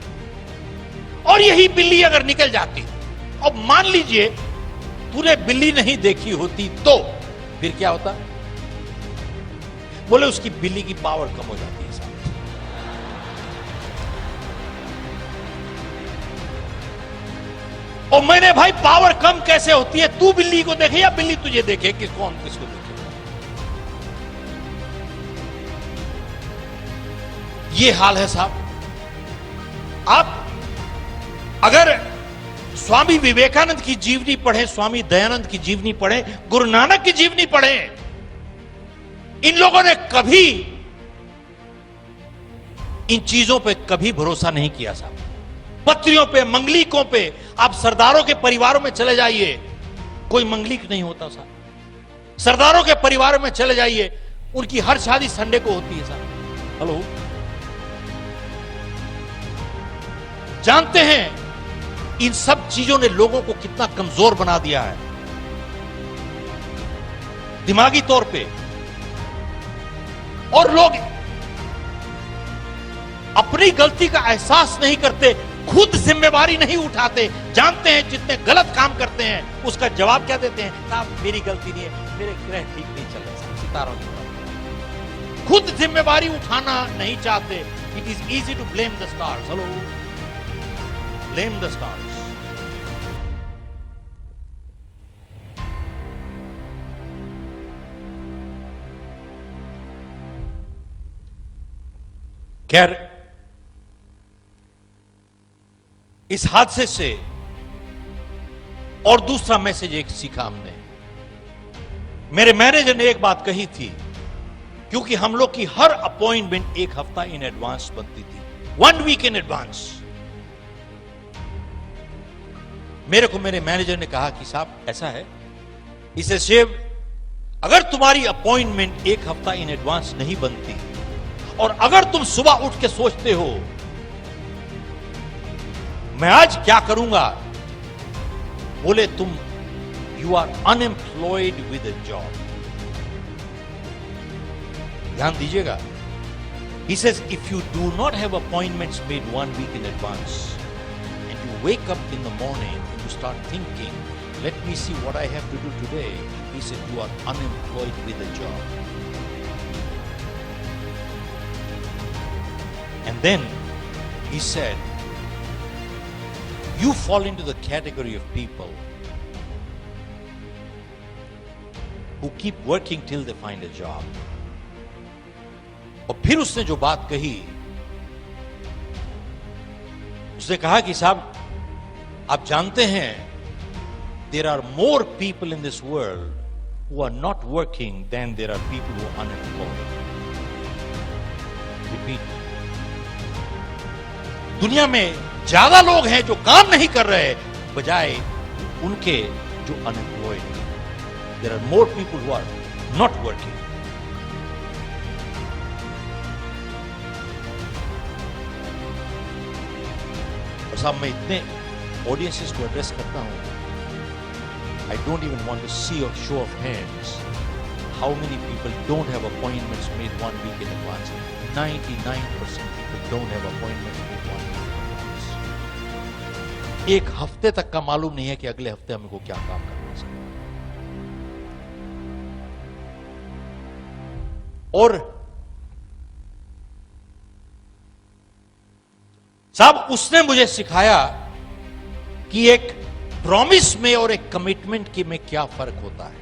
और यही बिल्ली अगर निकल जाती, और मान लीजिए तूने बिल्ली नहीं देखी होती, तो फिर क्या होता? बोले उसकी बिल्ली की पावर कम हो जाती है साहब। और मैंने भाई पावर कम कैसे होती है? तू बिल्ली को देखे या बिल्ली तुझे देखे? कौन किसको देखे? ये हाल है साहब। आप अगर स्वामी विवेकानंद की जीवनी पढ़े, स्वामी दयानंद की जीवनी पढ़े, गुरु नानक की जीवनी पढ़े, इन लोगों ने कभी इन चीजों पे कभी भरोसा नहीं किया साहब। पत्रियों पे, मंगलिकों पे, आप सरदारों के परिवारों में चले जाइए, कोई मंगलिक नहीं होता साहब। सरदारों के परिवारों में चले जाइए, उनकी हर शादी संडे को होती है साहब। हेलो, जानते हैं इन सब चीजों ने लोगों को कितना कमजोर बना दिया है दिमागी तौर पे। और लोग अपनी गलती का एहसास नहीं करते, खुद जिम्मेवारी नहीं उठाते। जानते हैं जितने गलत काम करते हैं उसका जवाब क्या देते हैं? साहब मेरी गलती नहीं है, मेरे ग्रह ठीक नहीं चल रहे, सितारों की। खुद जिम्मेवारी उठाना नहीं चाहते। It is easy to blame the stars. Hello, blame the stars. खैर, इस हादसे से और दूसरा मैसेज एक सीखा हमने। मेरे मैनेजर ने एक बात कही थी, क्योंकि हम लोग की हर अपॉइंटमेंट 1 हफ्ता इन एडवांस बनती थी, 1 वीक इन एडवांस। मेरे को मेरे मैनेजर ने कहा कि साहब ऐसा है, इसे सेव, अगर तुम्हारी अपॉइंटमेंट 1 हफ्ता इन एडवांस नहीं बनती, और अगर तुम सुबह उठ के सोचते हो मैं आज क्या करूंगा, बोले तुम you are unemployed with a job. ध्यान दीजिएगा। He says if you do not have appointments made 1 week in advance and you wake up in the morning and you start thinking let me see what I have to do today. He said, you are unemployed with a job. And then he said, you fall into the category of people who keep working till they find a job. और फिर उसने जो बात कही, उसने कहा कि साहब आप जानते हैं, there are more people in this world who are not working than there are people who are unemployed. Repeat. दुनिया में ज्यादा लोग हैं जो काम नहीं कर रहे बजाय उनके जो अनएम्प्लॉयड हैं. There are more people who are not working. और साहब मैं इतने ऑडियंसेस को एड्रेस करता हूं, I don't even want to see a show of hands. How many people don't have appointments made 1 week in advance? 99% people don't have appointments made 1 week in advance. एक हफ्ते तक का मालूम नहीं है कि अगले हफ्ते हमको क्या काम करना है. और साहब उसने मुझे सिखाया कि एक प्रॉमिस में और एक कमिटमेंट की में क्या फर्क होता है.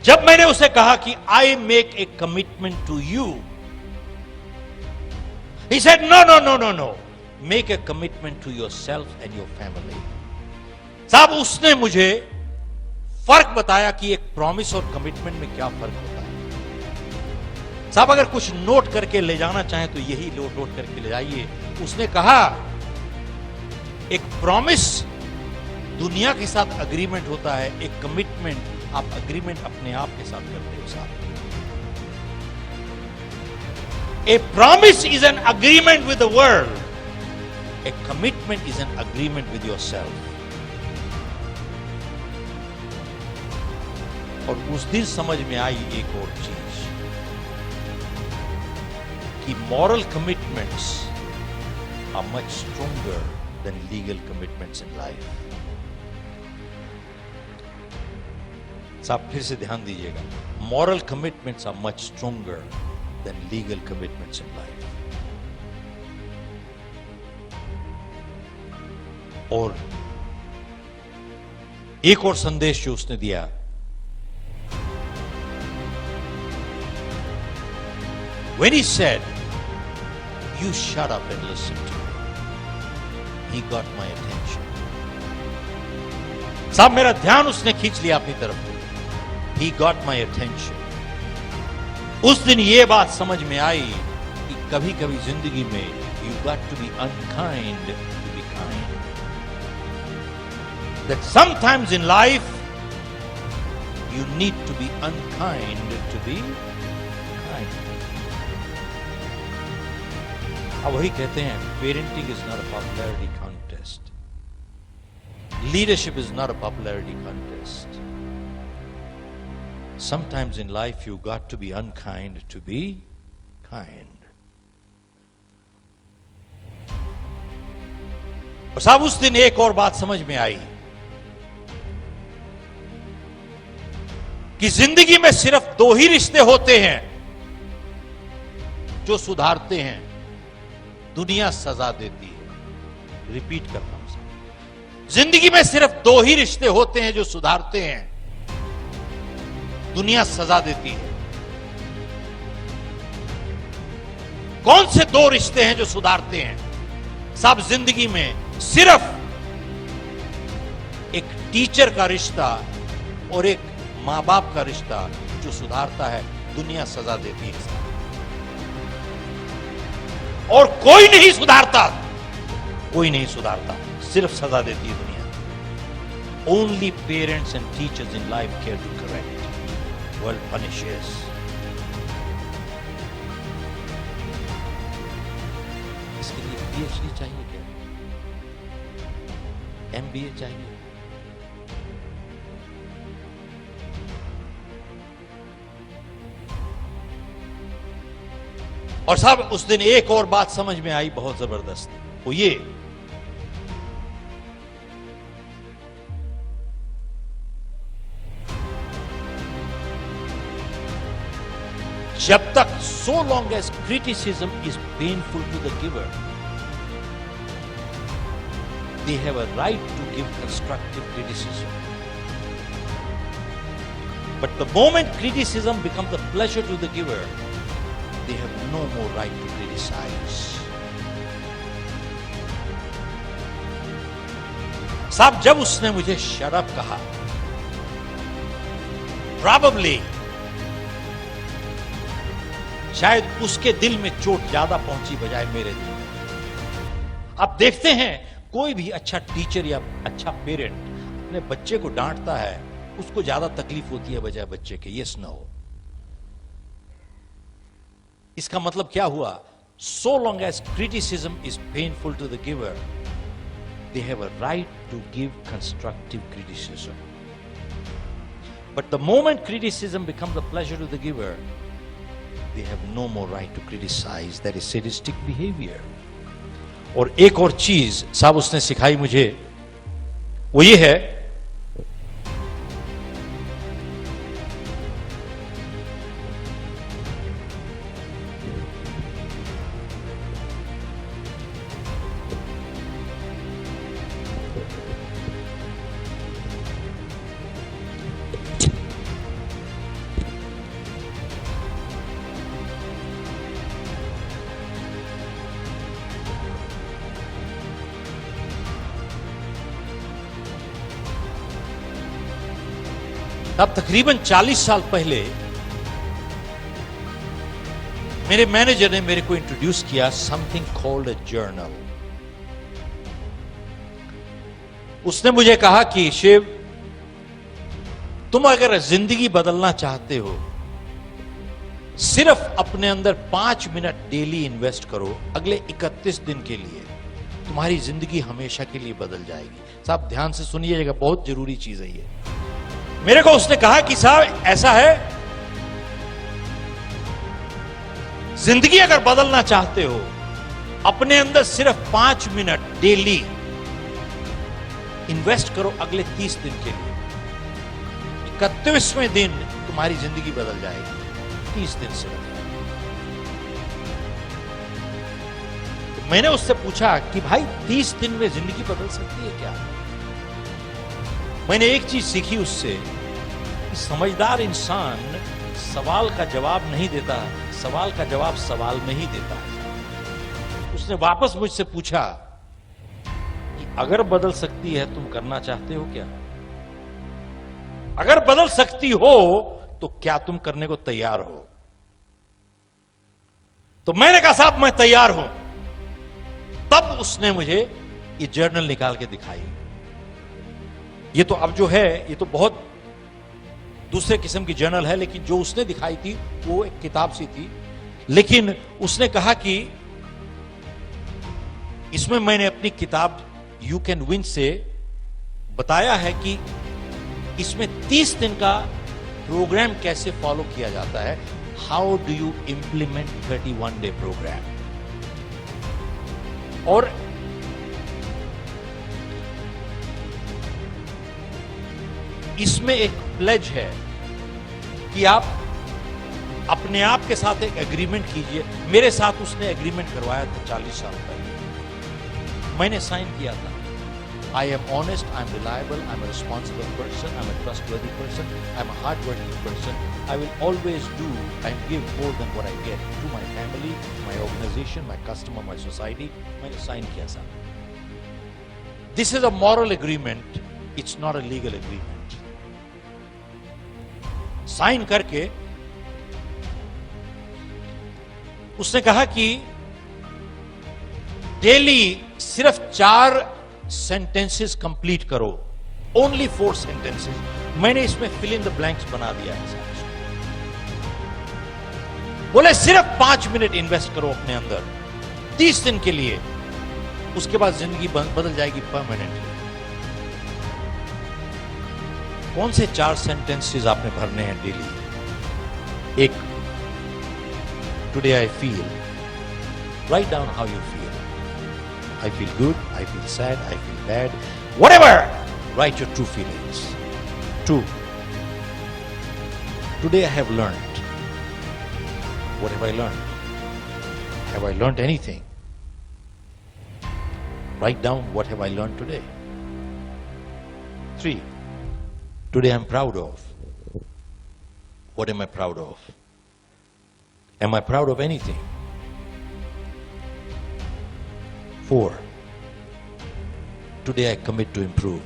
जब मैंने उसे कहा कि I make a commitment to you, he said no no no no no, make a commitment to yourself and your family. साहब उसने मुझे फर्क बताया कि एक प्रॉमिस और कमिटमेंट में क्या फर्क होता है. साहब अगर कुछ नोट करके ले जाना चाहें तो यही नोट करके ले जाइए. उसने कहा एक प्रॉमिस दुनिया के साथ अग्रीमेंट होता है, एक कमिटमेंट आप अग्रीमेंट अपने आप के साथ करते हो. साहब ए promise is an agreement with the world, A commitment is an agreement with yourself. और उस दिन समझ में आई एक और चीज कि moral commitments are much stronger than legal commitments in life. साहब फिर से ध्यान दीजिएगा, moral commitments are much stronger than legal commitments in life. और एक और संदेश जो उसने दिया, when he said, you shut up and listen to me, he got my attention. साहब मेरा ध्यान उसने खींच लिया अपनी तरफ. He got my attention. उस दिन ये बात समझ में आई कि कभी कभी जिंदगी में you got to be unkind to be kind. That sometimes in life you need to be unkind to be kind. अब वही कहते हैं, parenting is not a popularity contest. Leadership is not a popularity contest. Sometimes in life you got to be unkind to be kind. और साहब उस दिन एक और बात समझ में आई कि जिंदगी में सिर्फ 2 ही रिश्ते होते हैं जो सुधारते हैं, दुनिया सजा देती है. रिपीट करता हूं साहब, जिंदगी में सिर्फ 2 ही रिश्ते होते हैं जो सुधारते हैं, दुनिया सजा देती है. कौन से 2 रिश्ते हैं जो सुधारते हैं? साहब जिंदगी में सिर्फ एक टीचर का रिश्ता और एक मां बाप का रिश्ता जो सुधारता है, दुनिया सजा देती है. और कोई नहीं सुधारता, कोई नहीं सुधारता, सिर्फ सजा देती है दुनिया. Only parents and teachers in life care to correct. World punishes. इसके लिए PhD चाहिए क्या? MBA चाहिए? और साहब उस दिन एक और बात समझ में आई बहुत जबरदस्त, वो ये जब तक so long as criticism is painful to the giver, they have a right to give constructive criticism. But the moment criticism becomes a pleasure to the giver, they have no more right to criticize. साहब, जब उसने मुझे शट अप कहा, probably शायद उसके दिल में चोट ज्यादा पहुंची बजाय मेरे दिल में। आप देखते हैं कोई भी अच्छा टीचर या अच्छा पेरेंट अपने बच्चे को डांटता है, उसको ज्यादा तकलीफ होती है बजाय बच्चे के यस ना हो। इसका मतलब क्या हुआ? So long as criticism is painful to the giver, they have a right to give constructive criticism. But the moment criticism becomes a pleasure to the giver, they have no more right to criticize. That is sadistic behavior. और एक और चीज साहब उसने सिखाई मुझे, वो ये है, अब तकरीबन 40 साल पहले मेरे मैनेजर ने मेरे को इंट्रोड्यूस किया समथिंग कॉल्ड अ जर्नल। उसने मुझे कहा कि शिव, तुम अगर जिंदगी बदलना चाहते हो, सिर्फ अपने अंदर 5 मिनट डेली इन्वेस्ट करो अगले 31 दिन के लिए, तुम्हारी जिंदगी हमेशा के लिए बदल जाएगी। साहब ध्यान से सुनिएगा, बहुत जरूरी चीज है ये। मेरे को उसने कहा कि साहब ऐसा है, जिंदगी अगर बदलना चाहते हो, अपने अंदर सिर्फ 5 मिनट डेली इन्वेस्ट करो अगले 30 दिन के लिए। 31वें दिन तुम्हारी जिंदगी बदल जाएगी, 30 दिन सिर्फ। तो मैंने उससे पूछा कि भाई 30 दिन में जिंदगी बदल सकती है क्या? मैंने एक चीज सीखी उससे कि समझदार इंसान सवाल का जवाब नहीं देता, सवाल का जवाब सवाल में ही देता है। उसने वापस मुझसे पूछा कि अगर बदल सकती है, तुम करना चाहते हो क्या? अगर बदल सकती हो तो क्या तुम करने को तैयार हो? तो मैंने कहा साहब मैं तैयार हूं। तब उसने मुझे ये जर्नल निकाल के दिखाई। ये तो अब जो है ये तो बहुत दूसरे किस्म की जर्नल है, लेकिन जो उसने दिखाई थी वो एक किताब सी थी। लेकिन उसने कहा कि इसमें मैंने अपनी किताब यू कैन विन से बताया है कि इसमें 30 दिन का प्रोग्राम कैसे फॉलो किया जाता है। How do you implement 31 day programme. और इसमें एक प्लेज है कि आप अपने आप के साथ एक एग्रीमेंट कीजिए। मेरे साथ उसने एग्रीमेंट करवाया था 40 साल पहले, मैंने साइन किया था। I am honest, I am reliable, I am a responsible person, I am a trustworthy person, I am a hard working person, I will always do and give more than what I get to my family, my organisation, my customer, my society. मैंने साइन किया था। This is a moral agreement, it's not a legal agreement. Sign करके उसने कहा कि डेली सिर्फ 4 सेंटेंसेस कंप्लीट करो, ओनली 4 सेंटेंसेस। मैंने इसमें फिल इन द ब्लैंक्स बना दिया है साहब। बोले सिर्फ 5 मिनट इन्वेस्ट करो अपने अंदर 30 दिन के लिए, उसके बाद जिंदगी बदल जाएगी परमानेंटली। कौन से 4 सेंटेंसेस आपने भरने हैं डेली? एक, today I feel, write down how you feel. I feel good, I feel sad, I feel bad, whatever, write your true feelings. 2, today I have learned What have I learned? Have I learned anything? Write down what have I learned today. 3. Today I'm proud of. What am I proud of? Am I proud of anything? 4. Today I commit to improve.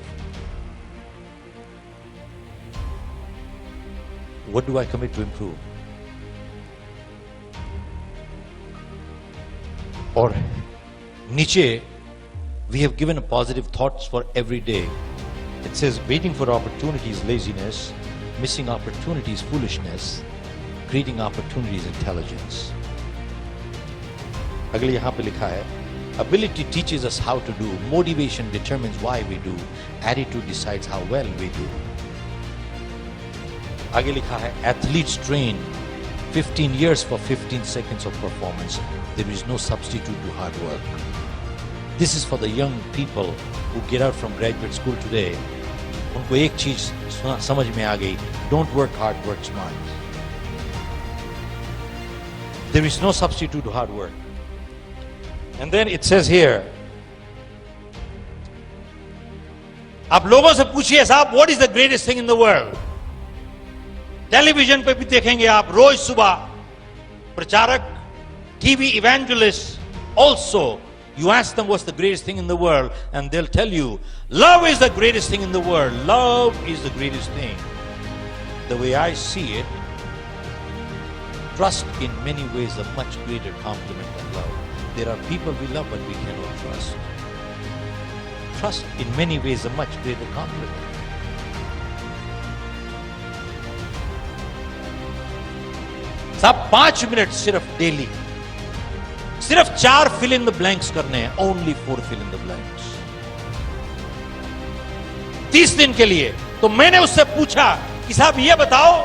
What do I commit to improve? Or Nietzsche, we have given a positive thoughts for every day. It says waiting for opportunities laziness, missing opportunities foolishness, creating opportunities intelligence. अगले यहाँ पे लिखा है ability teaches us how to do, motivation determines why we do, attitude decides how well we do. आगे लिखा है athletes train 15 years for 15 seconds of performance. There is no substitute to hard work. This is for the young people who get out from graduate school today. उनको एक चीज समझ में आ गई, don't work hard, work smart. There is no substitute to hard work. And then it says here, आप लोगों से पूछिए साहब, what is the greatest thing in the world? Television पे भी देखेंगे आप रोज सुबह प्रचारक, TV evangelist, also you ask them what's the greatest thing in the world and they'll tell you love is the greatest thing in the world. Love is the greatest thing. The way I see it, trust in many ways a much greater compliment than love. There are people we love but we cannot trust. Trust in many ways a much greater compliment. साहब 5 मिनट सिर्फ डेली, सिर्फ 4 फिल इन द ब्लैंक्स करने हैं. Only 4 fill in the blanks 30 दिन के लिए. तो मैंने उससे पूछा कि साहब ये बताओ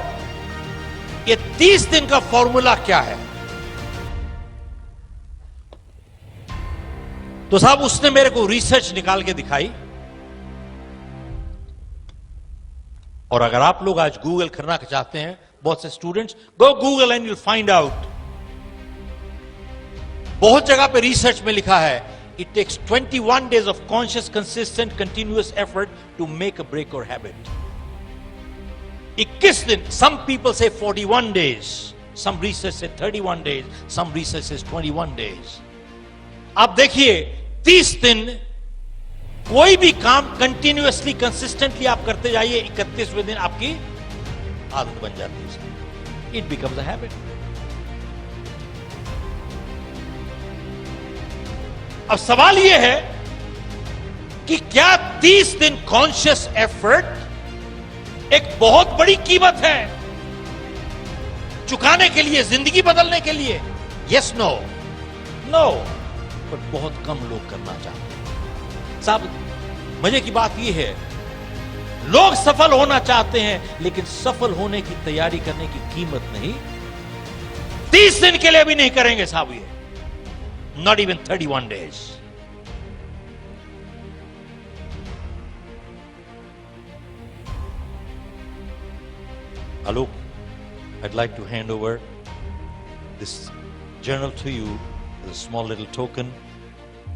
ये 30 दिन का फॉर्मूला क्या है. तो साहब उसने मेरे को रिसर्च निकाल के दिखाई. और अगर आप लोग आज गूगल करना चाहते हैं, बहुत से students, go Google and you'll find out. बहुत जगह पे रिसर्च में लिखा है it takes 21 days of conscious, consistent, continuous effort to make a break or habit. 21 दिन. Some people say 41 days, some research say 31 days, some research says 21 days. आप देखिए 30 दिन कोई भी काम कंटिन्यूअसली, कंसिस्टेंटली आप करते जाइए, 31वें दिन आपकी आदत बन जाती है. It becomes a habit. अब सवाल यह है कि क्या 30 दिन कॉन्शियस एफर्ट एक बहुत बड़ी कीमत है चुकाने के लिए, जिंदगी बदलने के लिए? Yes, no, no. पर बहुत कम लोग करना चाहते हैं. साहब मजे की बात यह है, लोग सफल होना चाहते हैं लेकिन सफल होने की तैयारी करने की कीमत नहीं 30 दिन के लिए भी नहीं करेंगे साहब. ये not even 31 days. Alok, I'd like to hand over this journal to you as a small little token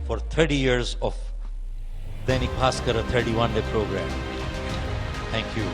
for 30 years of Dainik Bhaskar, a 31-day program. Thank you.